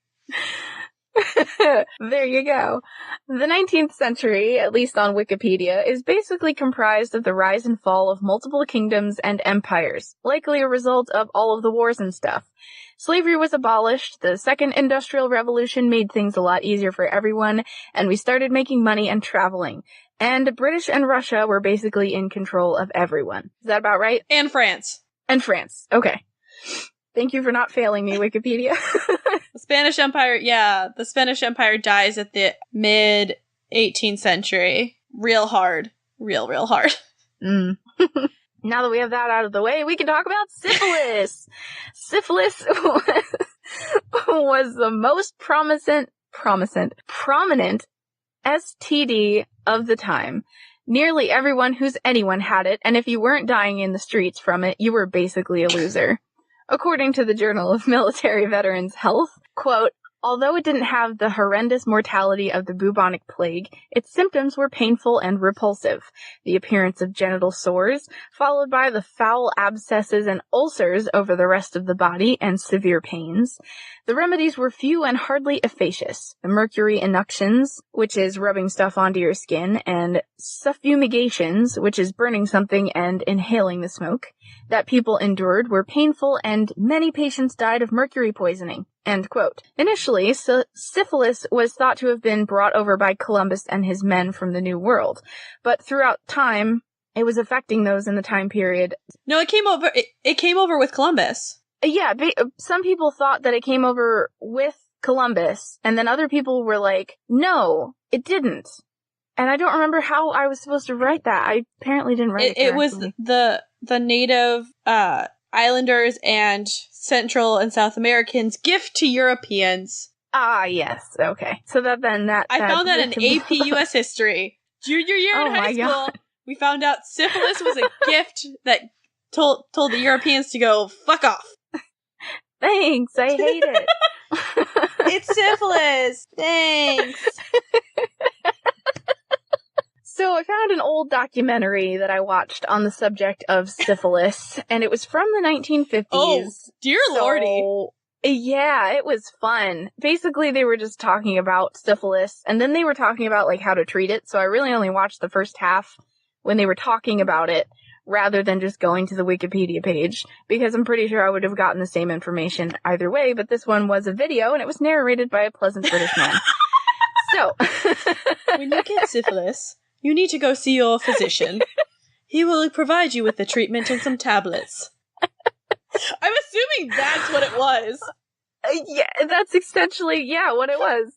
There you go. The 19th century, at least on Wikipedia, is basically comprised of the rise and fall of multiple kingdoms and empires, likely a result of all of the wars and stuff. Slavery was abolished, the Second Industrial Revolution made things a lot easier for everyone, and we started making money and traveling. And British and Russia were basically in control of everyone. Is that about right? And France. Okay. Thank you for not failing me, Wikipedia. The Spanish Empire dies at the mid-18th century. Real hard. Real hard. Now that we have that out of the way, we can talk about syphilis. Syphilis was the most prominent STD of the time. Nearly everyone who's anyone had it, and if you weren't dying in the streets from it, you were basically a loser. According to the Journal of Military Veterans Health, quote, although it didn't have the horrendous mortality of the bubonic plague, its symptoms were painful and repulsive. The appearance of genital sores, followed by the foul abscesses and ulcers over the rest of the body and severe pains. The remedies were few and hardly efficacious. The mercury inoctions, which is rubbing stuff onto your skin, and suffumigations, which is burning something and inhaling the smoke, that people endured were painful, and many patients died of mercury poisoning. End quote. Initially, syphilis was thought to have been brought over by Columbus and his men from the New World, but throughout time, it was affecting those in the time period. No, it came over with Columbus. Yeah, some people thought that it came over with Columbus, and then other people were like, no, it didn't. And I don't remember how I was supposed to write that. I apparently didn't write it correctly. It was the native islanders and Central and South Americans' gift to Europeans. Ah, yes. Okay. So I found that in AP US History. Junior year in high school, God. We found out syphilis was a gift that told the Europeans to go fuck off. Thanks, I hate it. It's syphilis. Thanks. So I found an old documentary that I watched on the subject of syphilis, and it was from the 1950s. Oh, dear lordy. Yeah, it was fun. Basically, they were just talking about syphilis, and then they were talking about, like, how to treat it, so I really only watched the first half when they were talking about it, rather than just going to the Wikipedia page, because I'm pretty sure I would have gotten the same information either way, but this one was a video, and it was narrated by a pleasant British man. So. When you get syphilis, you need to go see your physician. He will provide you with the treatment and some tablets. I'm assuming that's what it was. Yeah, that's essentially, what it was.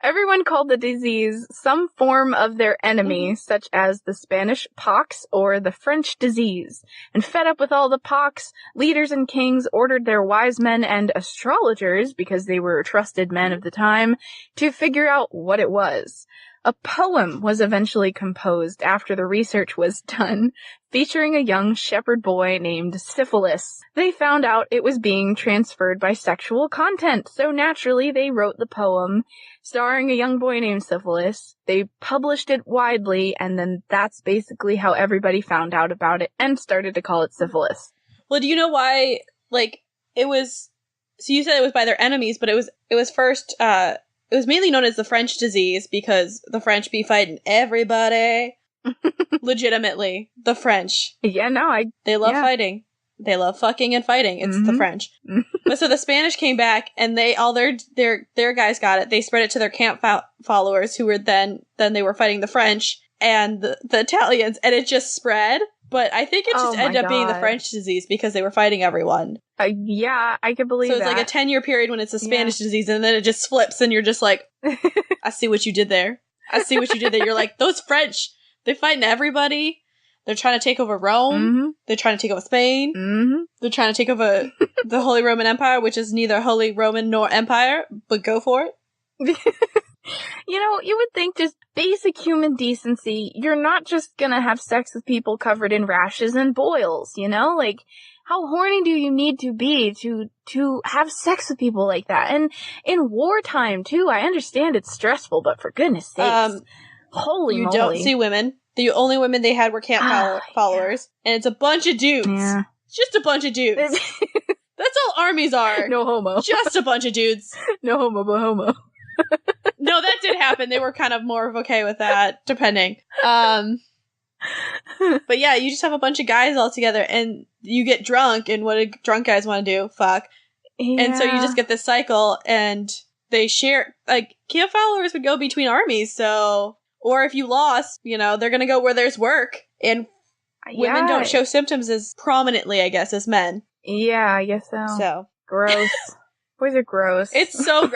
Everyone called the disease some form of their enemy, such as the Spanish pox or the French disease. And fed up with all the pox, leaders and kings ordered their wise men and astrologers, because they were trusted men of the time, to figure out what it was. A poem was eventually composed after the research was done, featuring a young shepherd boy named Syphilis. They found out it was being transferred by sexual content, so naturally they wrote the poem, starring a young boy named Syphilis. They published it widely, and then that's basically how everybody found out about it and started to call it syphilis. Well, do you know why, like, it was... So you said it was by their enemies, but it was first... It was mainly known as the French disease because the French be fighting everybody. Legitimately. The French. Yeah, no, They love fighting. They love fucking and fighting. It's the French. But so the Spanish came back and all their guys got it. They spread it to their camp followers who were then they were fighting the French and the Italians, and it just spread. But I think it just ended up being the French disease because they were fighting everyone. Yeah, I could believe that. So it's like a 10-year period when it's a Spanish disease, and then it just flips, and you're just like, I see what you did there. I see what you did there. You're like, those French, they're fighting everybody. They're trying to take over Rome. They're trying to take over Spain. They're trying to take over the Holy Roman Empire, which is neither Holy Roman nor Empire, but go for it. You know, you would think just basic human decency, you're not just gonna have sex with people covered in rashes and boils, you know? Like, how horny do you need to be to have sex with people like that? And in wartime, too, I understand it's stressful, but for goodness sakes, holy moly. You don't see women. The only women they had were camp followers, and it's a bunch of dudes. Yeah. It's just a bunch of dudes. That's all armies are. No homo. Just a bunch of dudes. No homo, but homo. No, that did happen. They were kind of more of okay with that, depending. But yeah, you just have a bunch of guys all together, and you get drunk, and what do drunk guys want to do? Fuck. Yeah. And so you just get this cycle, and they share, like, camp followers would go between armies, so, or if you lost, you know, they're gonna go where there's work, and women don't show symptoms as prominently, I guess, as men. Yeah, I guess so. So. Gross. Boys are gross. It's so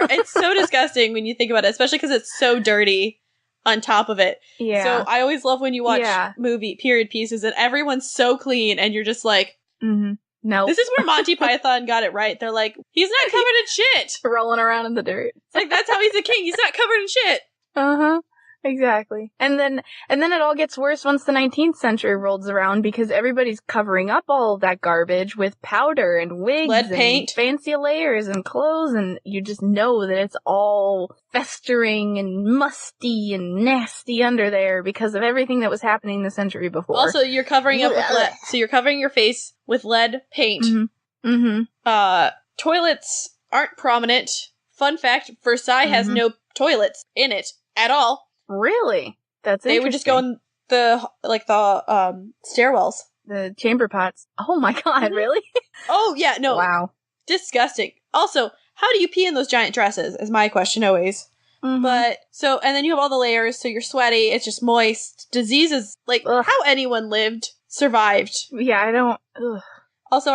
disgusting when you think about it, especially because it's so dirty on top of it. Yeah. So I always love when you watch movie period pieces and everyone's so clean and you're just like, no. This is where Monty Python got it right. They're like, he's not covered in shit. Rolling around in the dirt. It's like, that's how he's a king. He's not covered in shit. Uh-huh. Exactly. And then it all gets worse once the 19th century rolls around because everybody's covering up all of that garbage with powder and wigs lead paint, and fancy layers and clothes, and you just know that it's all festering and musty and nasty under there because of everything that was happening the century before. Also, you're covering up with lead. So you're covering your face with lead paint. Toilets aren't prominent. Fun fact, Versailles has no toilets in it at all. Really? That's interesting. They would just go in the stairwells. The chamber pots. Oh my god, really? Oh, yeah, no. Wow. Disgusting. Also, how do you pee in those giant dresses, is my question always. But, so, and then you have all the layers, so you're sweaty, it's just moist. Diseases, like, how anyone survived. Yeah, I don't... Ugh. Also,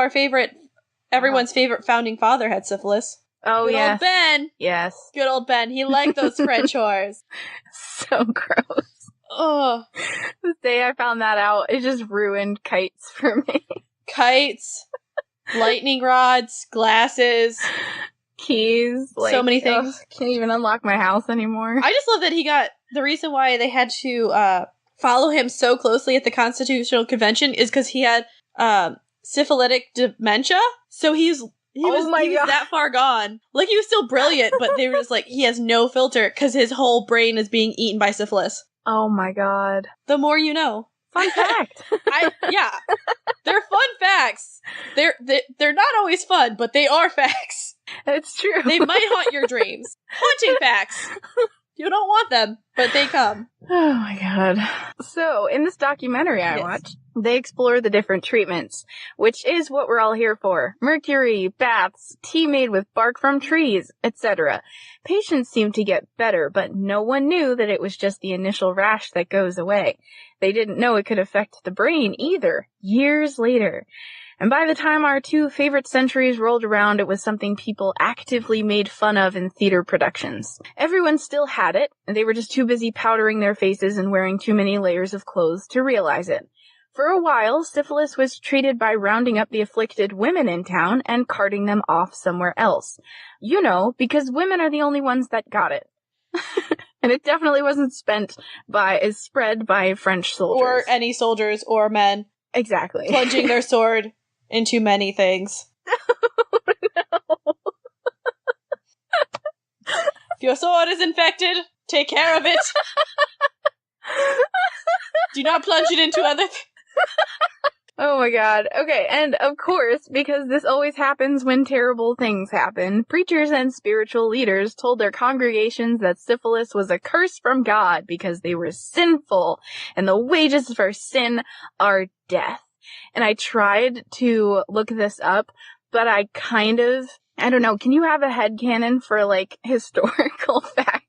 everyone's favorite founding father had syphilis. Oh, yeah. Good old Ben. Yes. Good old Ben. He liked those French whores. So gross. Oh. The day I found that out, it just ruined kites for me. Kites, lightning rods, glasses, keys. Like, so many things. Can't even unlock my house anymore. I just love that he got... The reason why they had to follow him so closely at the Constitutional Convention is because he had syphilitic dementia. So he was that far gone. Like, he was still brilliant, but they were just like, he has no filter because his whole brain is being eaten by syphilis. Oh my god. The more you know. Fun fact. Yeah. They're fun facts. They're not always fun, but they are facts. That's true. They might haunt your dreams. Haunting facts. You don't want them, but they come. Oh my god. So, in this documentary I watched, they explore the different treatments, which is what we're all here for. Mercury, baths, tea made with bark from trees, etc. Patients seemed to get better, but no one knew that it was just the initial rash that goes away. They didn't know it could affect the brain either, years later. And by the time our two favorite centuries rolled around, it was something people actively made fun of in theater productions. Everyone still had it, and they were just too busy powdering their faces and wearing too many layers of clothes to realize it. For a while, syphilis was treated by rounding up the afflicted women in town and carting them off somewhere else. You know, because women are the only ones that got it. And it definitely wasn't spread by French soldiers. Or any soldiers or men. Exactly. Plunging their sword into many things. Oh, no. If your sword is infected, take care of it. Do not plunge it into other Oh my god. Okay, and of course, because this always happens when terrible things happen, preachers and spiritual leaders told their congregations that syphilis was a curse from God because they were sinful, and the wages for sin are death. And I tried to look this up, but I don't know, can you have a headcanon for, like, historical facts?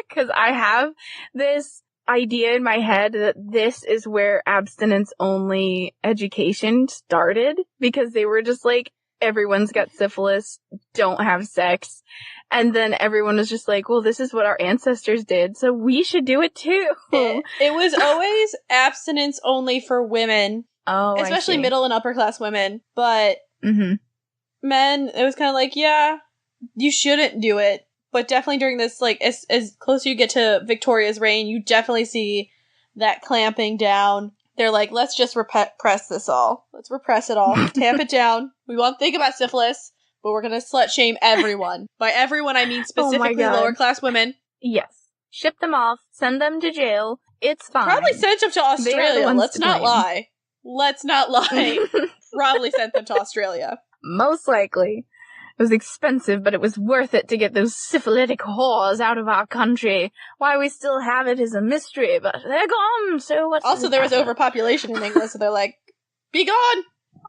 Because I have this idea in my head that this is where abstinence-only education started, because they were just like, everyone's got syphilis, don't have sex. And then everyone was just like, well, this is what our ancestors did, so we should do it too. It was always abstinence only for women. Oh, especially middle and upper class women. But men, it was kind of like, yeah, you shouldn't do it. But definitely during this, like, as closer you get to Victoria's reign, you definitely see that clamping down. They're like, let's just repress this all. Let's repress it all. Tamp it down. We won't think about syphilis, but we're going to slut shame everyone. By everyone, I mean specifically lower class women. Yes. Ship them off. Send them to jail. It's fine. Probably sent them to Australia. Let's not lie. Let's not lie. Probably sent them to Australia. Most likely. It was expensive, but it was worth it to get those syphilitic whores out of our country. Why we still have it is a mystery, but they're gone, so what's Also, there was overpopulation in England, so they're like, be gone!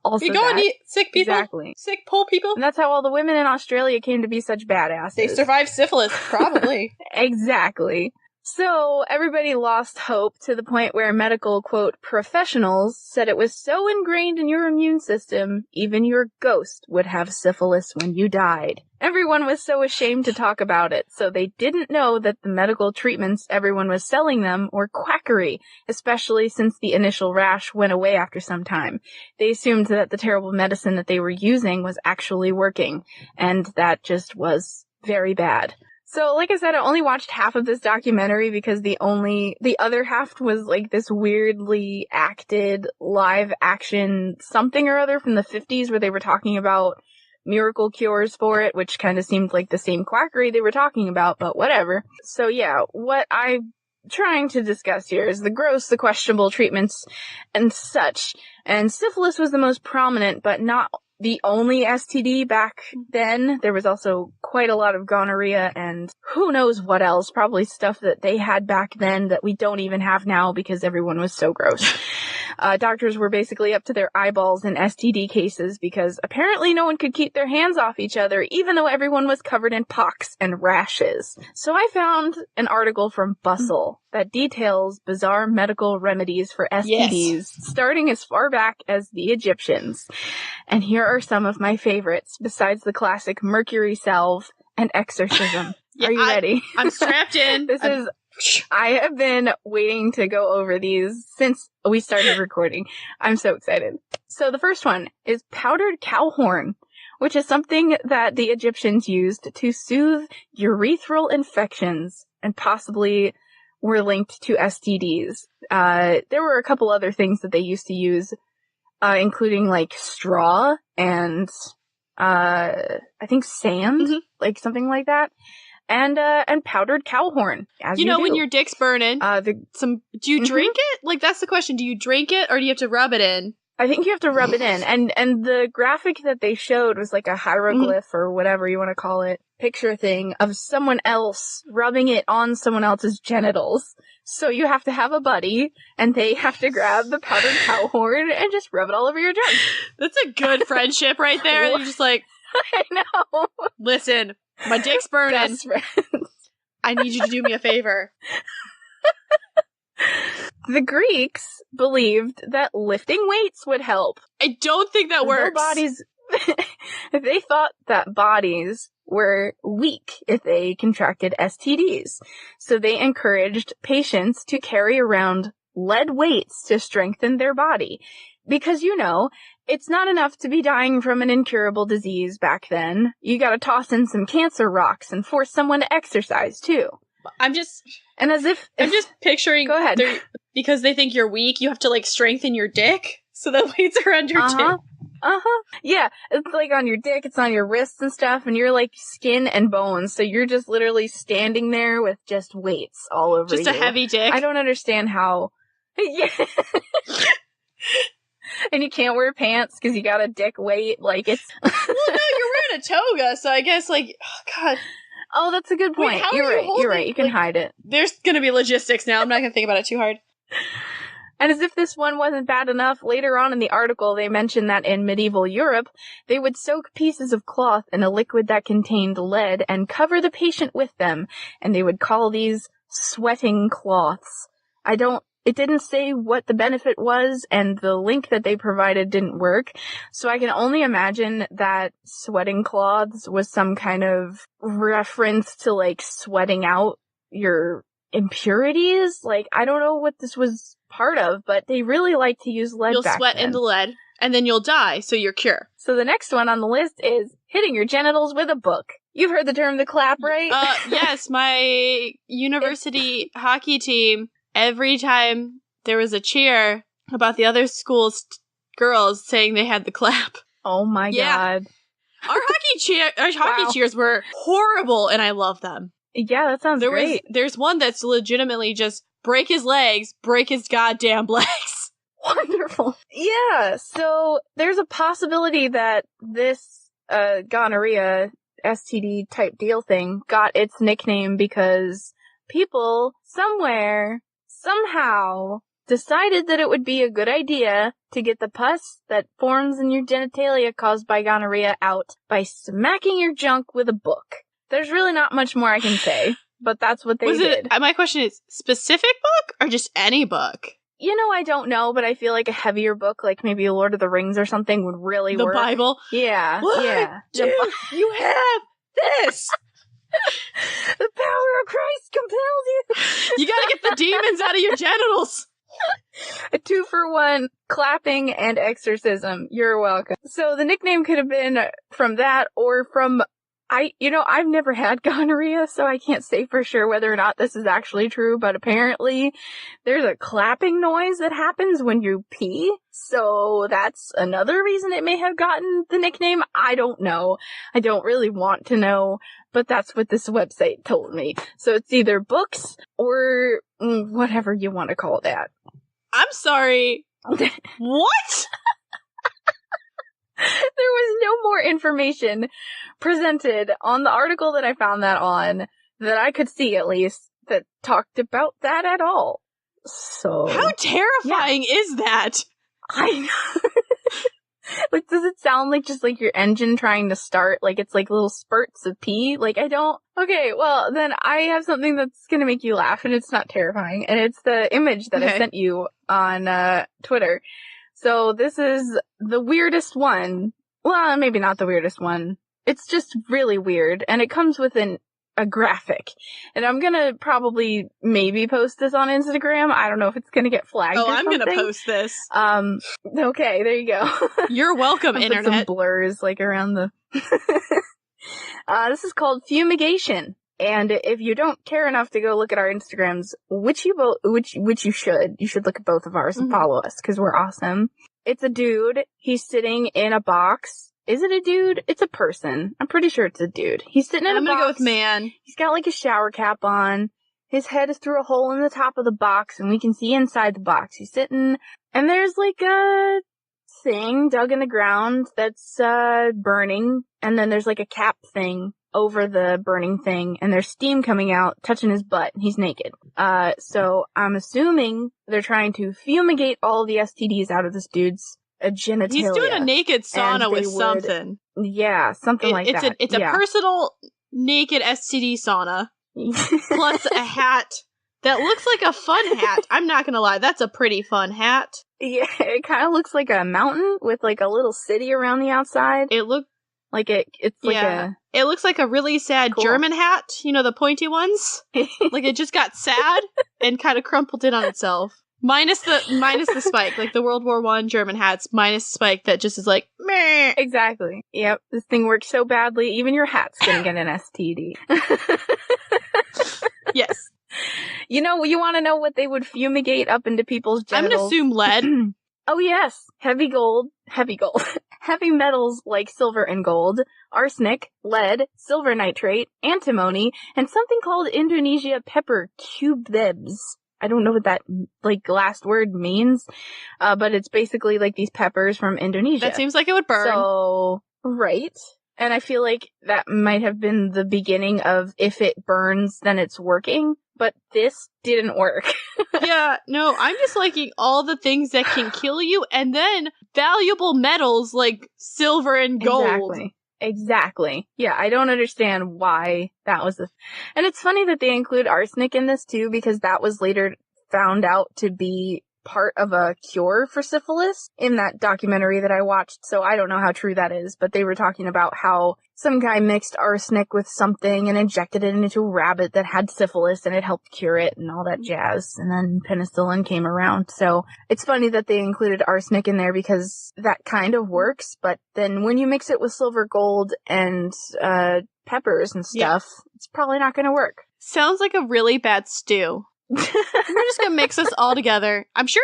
Also be gone, you sick people! Exactly. Sick, poor people! And that's how all the women in Australia came to be such badasses. They survived syphilis, probably. Exactly. So, everybody lost hope to the point where medical, quote, professionals said it was so ingrained in your immune system, even your ghost would have syphilis when you died. Everyone was so ashamed to talk about it, so they didn't know that the medical treatments everyone was selling them were quackery, especially since the initial rash went away after some time. They assumed that the terrible medicine that they were using was actually working, and that just was very bad. So, like I said, I only watched half of this documentary because the other half was like this weirdly acted live action something or other from the 50s where they were talking about miracle cures for it, which kind of seemed like the same quackery they were talking about, but whatever. So yeah, what I'm trying to discuss here is the gross, the questionable treatments and such. And syphilis was the most prominent, but not the only STD back then. There was also quite a lot of gonorrhea and who knows what else, probably stuff that they had back then that we don't even have now because everyone was so gross. Doctors were basically up to their eyeballs in STD cases because apparently no one could keep their hands off each other even though everyone was covered in pox and rashes. So I found an article from Bustle that details bizarre medical remedies for STDs starting as far back as the Egyptians. And here are some of my favorites, besides the classic mercury salve and exorcism. Are you ready? I'm strapped in. I have been waiting to go over these since we started recording. I'm so excited. So the first one is powdered cow horn, which is something that the Egyptians used to soothe urethral infections and possibly were linked to STDs. There were a couple other things that they used to use, including like straw and I think sand, like something like that. And powdered cow horn. As you know, when your dick's burning, do you drink it? Like, that's the question. Do you drink it or do you have to rub it in? I think you have to rub it in. And the graphic that they showed was like a hieroglyph or whatever you want to call it, picture thing of someone else rubbing it on someone else's genitals. So you have to have a buddy, and they have to grab the powdered cow horn and just rub it all over your junk. That's a good friendship right there. You're just like, I know. Listen, my dick's burning. Best friends. I need you to do me a favor. The Greeks believed that lifting weights would help. I don't think that works. They thought that bodies were weak if they contracted STDs. So they encouraged patients to carry around lead weights to strengthen their body. Because, it's not enough to be dying from an incurable disease back then. You gotta toss in some cancer rocks and force someone to exercise, too. I'm just picturing. Go ahead. Because they think you're weak, you have to, strengthen your dick so that weights around your dick. Yeah, it's on your dick, it's on your wrists and stuff, and you're skin and bones, so you're just literally standing there with just weights all over you. Just a heavy dick. I don't understand how. Yeah. And you can't wear pants because you got a dick weight, it's... Well, no, you're wearing a toga, so I guess, oh, God. Oh, that's a good point. Wait, you're right, you can hide it. There's gonna be logistics now, I'm not gonna think about it too hard. And as if this one wasn't bad enough, later on in the article they mentioned that in medieval Europe, they would soak pieces of cloth in a liquid that contained lead and cover the patient with them, and they would call these sweating cloths. It didn't say what the benefit was, and the link that they provided didn't work, so I can only imagine that sweating cloths was some kind of reference to, sweating out your impurities. I don't know what this was part of, but they really like to use lead You'll back sweat then. into lead, and then you'll die, so you're cured. So the next one on the list is hitting your genitals with a book. You've heard the term the clap, right? Yes, my university hockey team, every time there was a cheer about the other school's girls saying they had the clap. Oh my God. Our hockey cheers were horrible, and I love them. Yeah, that sounds great. There's one that's legitimately just break his legs, break his goddamn legs. Wonderful. Yeah, so there's a possibility that this gonorrhea STD type deal thing got its nickname because people somewhere, somehow, decided that it would be a good idea to get the pus that forms in your genitalia caused by gonorrhea out by smacking your junk with a book. There's really not much more I can say, but that's what they did. My question is, specific book or just any book? I don't know, but I feel like a heavier book, like maybe Lord of the Rings or something, would really work. The Bible? Yeah. What? Yeah. Dude, you have this! The power of Christ compels you! You gotta get the demons out of your genitals! A 2-for-1 clapping and exorcism. You're welcome. So the nickname could have been from that or from... I've never had gonorrhea, so I can't say for sure whether or not this is actually true, but apparently there's a clapping noise that happens when you pee, so that's another reason it may have gotten the nickname. I don't know. I don't really want to know, but that's what this website told me. So it's either books or whatever you want to call that. I'm sorry. What? There was no more information presented on the article that I found that on, that I could see at least, that talked about that at all. So... How terrifying is that? I know. Does it sound like just your engine trying to start? It's little spurts of pee? I don't... Okay, well, then I have something that's gonna make you laugh, and it's not terrifying, and it's the image that I sent you on Twitter. So this is the weirdest one. Well, maybe not the weirdest one. It's just really weird, and it comes with a graphic. And I'm gonna probably maybe post this on Instagram. I don't know if it's gonna get flagged or something. I'm gonna post this. Okay, there you go. You're welcome, I'll internet. put some blurs, around the... This is called fumigation. And if you don't care enough to go look at our Instagrams, which you should look at both of ours and follow us, because we're awesome. It's a dude. He's sitting in a box. Is it a dude? It's a person. I'm pretty sure it's a dude. He's sitting in a box. I'm gonna go with man. He's got a shower cap on. His head is through a hole in the top of the box, and we can see inside the box. He's sitting, and there's a thing dug in the ground that's burning, and then there's like a cap thing over the burning thing, and there's steam coming out, touching his butt, and he's naked. So I'm assuming they're trying to fumigate all the STDs out of this dude's genitalia. He's doing a naked sauna with something. Yeah, something like that. It's a personal naked STD sauna, plus a hat that looks like a fun hat. I'm not gonna lie, that's a pretty fun hat. Yeah, it kind of looks like a mountain with like a little city around the outside. It looks like it's like it looks like a really sad German hat, you know, the pointy ones. Like it just got sad and kind of crumpled in on itself. Minus the spike, like the World War I German hats, minus the spike that just is like, meh. Exactly. Yep. This thing works so badly, even your hat's gonna get an STD. Yes. You know, you want to know what they would fumigate up into people's genitals? I'm gonna assume lead. Oh yes. Heavy metals like silver and gold, arsenic, lead, silver nitrate, antimony, and something called Indonesia pepper cubebs. I don't know what that, like, last word means, but it's basically, like, these peppers from Indonesia. That seems like it would burn. So, right. And I feel like that might have been the beginning of if it burns, then it's working, but this didn't work. Yeah, no, I'm just liking all the things that can kill you, and then valuable metals like silver and gold. Exactly. Yeah, I don't understand why that was and it's funny that they include arsenic in this too, because that was later found out to be part of a cure for syphilis in that documentary that I watched, so I don't know how true that is, but they were talking about how some guy mixed arsenic with something and injected it into a rabbit that had syphilis and it helped cure it and all that jazz, and then penicillin came around. So it's funny that they included arsenic in there because that kind of works, but then when you mix it with silver, gold, and peppers and stuff, it's probably not going to work. Sounds like a really bad stew. We're just gonna mix this all together. I'm sure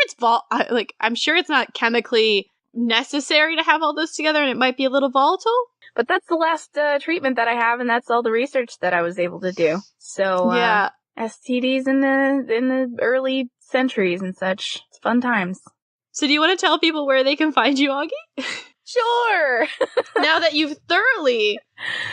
I'm sure it's not chemically necessary to have all this together, and it might be a little volatile. But that's the last treatment that I have, and that's all the research that I was able to do. So yeah, STDs in the early centuries and such. It's fun times. So do you want to tell people where they can find you, Augie? Sure. Now that you've thoroughly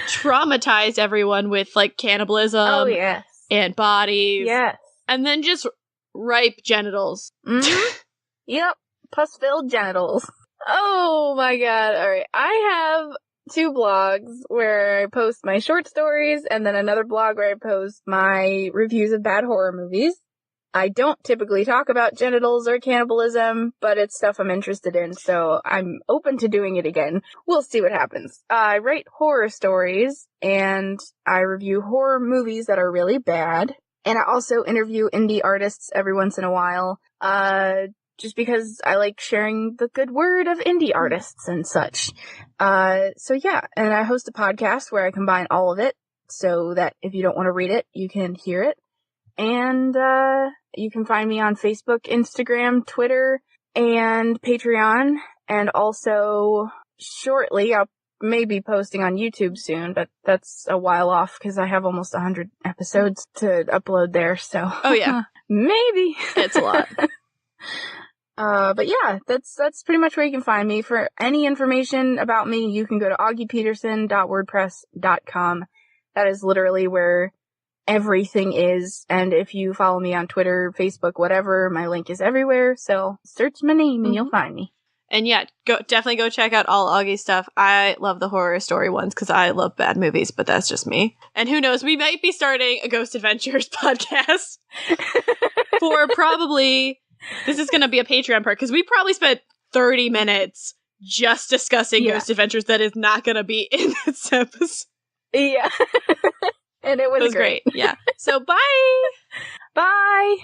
traumatized everyone with like cannibalism, oh yes, and bodies, yes. And then just ripe genitals. Mm-hmm. Yep. Pus-filled genitals. Oh my god. Alright. I have 2 blogs where I post my short stories, and then another blog where I post my reviews of bad horror movies. I don't typically talk about genitals or cannibalism, but it's stuff I'm interested in, so I'm open to doing it again. We'll see what happens. I write horror stories, and I review horror movies that are really bad. And I also interview indie artists every once in a while, just because I like sharing the good word of indie artists and such. So yeah, and I host a podcast where I combine all of it, so that if you don't want to read it, you can hear it. And, you can find me on Facebook, Instagram, Twitter, and Patreon, and also shortly I'll maybe posting on YouTube soon, but that's a while off because I have almost 100 episodes to upload there, so. Oh yeah. Maybe. It's a lot. But yeah, that's pretty much where you can find me. For any information about me, you can go to augiepeterson.wordpress.com. That is literally where everything is, and if you follow me on Twitter, Facebook, whatever, my link is everywhere, so search my name and you'll find me. And yeah, definitely go check out all Augie's stuff. I love the horror story ones because I love bad movies, but that's just me. And who knows, we might be starting a Ghost Adventures podcast for probably, this is going to be a Patreon part, because we probably spent 30 minutes just discussing Ghost Adventures that is not going to be in this episode. Yeah. And it was great. Yeah. So bye! Bye!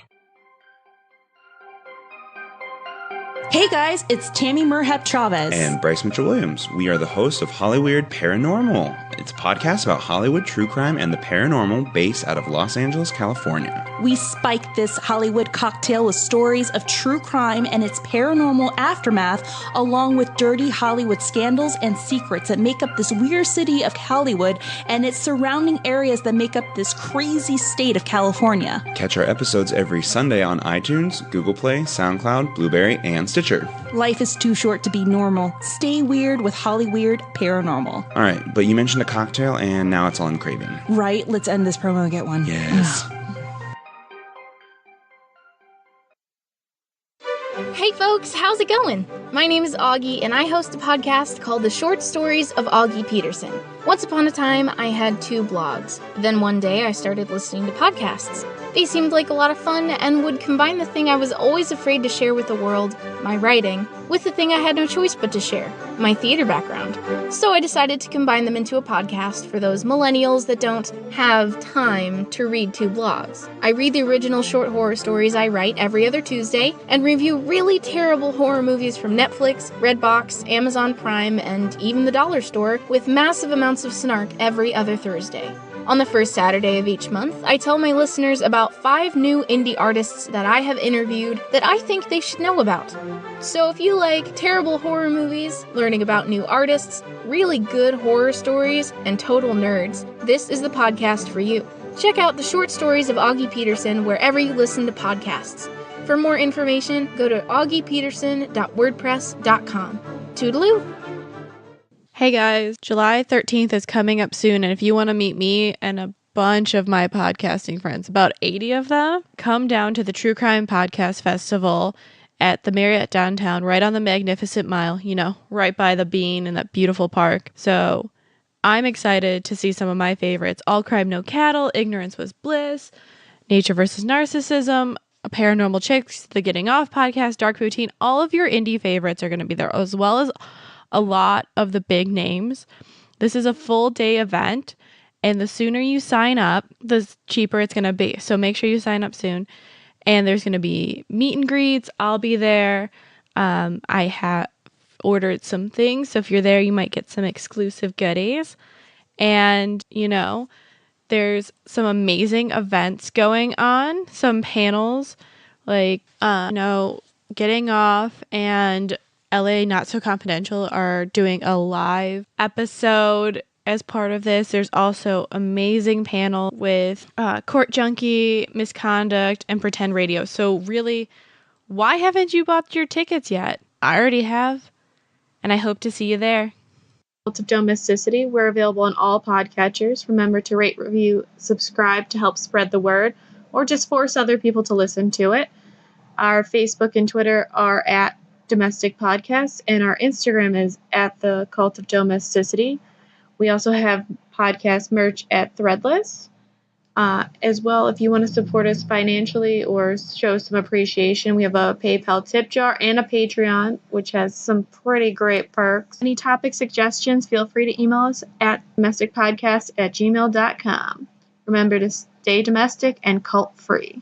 Hey guys, it's Tammy Merhep Chavez. And Bryce Mitchell-Williams. We are the hosts of Hollyweird Paranormal. It's a podcast about Hollywood true crime and the paranormal based out of Los Angeles, California. We spike this Hollywood cocktail with stories of true crime and its paranormal aftermath, along with dirty Hollywood scandals and secrets that make up this weird city of Hollywood and its surrounding areas that make up this crazy state of California. Catch our episodes every Sunday on iTunes, Google Play, SoundCloud, Blueberry, and Stitcher. Life is too short to be normal. Stay weird with Hollyweird Paranormal. All right, but you mentioned a cocktail, and now it's all I'm craving. Right, let's end this promo and get one. Yes. Hey folks, how's it going? My name is Augie, and I host a podcast called The Short Stories of Augie Peterson. Once upon a time, I had 2 blogs. Then one day, I started listening to podcasts. They seemed like a lot of fun and would combine the thing I was always afraid to share with the world, my writing, with the thing I had no choice but to share, my theater background. So I decided to combine them into a podcast for those millennials that don't have time to read 2 blogs. I read the original short horror stories I write every other Tuesday and review really terrible horror movies from Netflix, Redbox, Amazon Prime, and even the dollar store with massive amounts of snark every other Thursday. On the first Saturday of each month, I tell my listeners about 5 new indie artists that I have interviewed that I think they should know about. So if you like terrible horror movies, learning about new artists, really good horror stories, and total nerds, this is the podcast for you. Check out The Short Stories of Augie Peterson wherever you listen to podcasts. For more information, go to augiepeterson.wordpress.com. Toodaloo! Hey guys, July 13th is coming up soon, and if you want to meet me and a bunch of my podcasting friends, about 80 of them, come down to the True Crime Podcast Festival at the Marriott downtown, right on the Magnificent Mile, right by the Bean in that beautiful park. So I'm excited to see some of my favorites. All Crime No Cattle, Ignorance Was Bliss, Nature vs. Narcissism, Paranormal Chicks, The Getting Off Podcast, Dark Poutine. All of your indie favorites are going to be there, as well as a lot of the big names. This is a full day event, and the sooner you sign up, the cheaper it's going to be. So make sure you sign up soon. And there's going to be meet and greets. I'll be there. I have ordered some things. So if you're there, you might get some exclusive goodies. And, there's some amazing events going on. Some panels like, Getting Off and LA Not So Confidential are doing a live episode as part of this. There's also amazing panel with Court Junkie, Misconduct, and Pretend Radio. So really, why haven't you bought your tickets yet? I already have, and I hope to see you there. Cult of Domesticity, we're available on all podcatchers. Remember to rate, review, subscribe to help spread the word, or just force other people to listen to it. Our Facebook and Twitter are at Domestic Podcast, and our Instagram is at the Cult of Domesticity. We also have podcast merch at Threadless. As well, if you want to support us financially or show some appreciation, we have a PayPal tip jar and a Patreon, which has some pretty great perks. Any topic suggestions, feel free to email us at domesticpodcast@gmail.com. Remember to stay domestic and cult-free.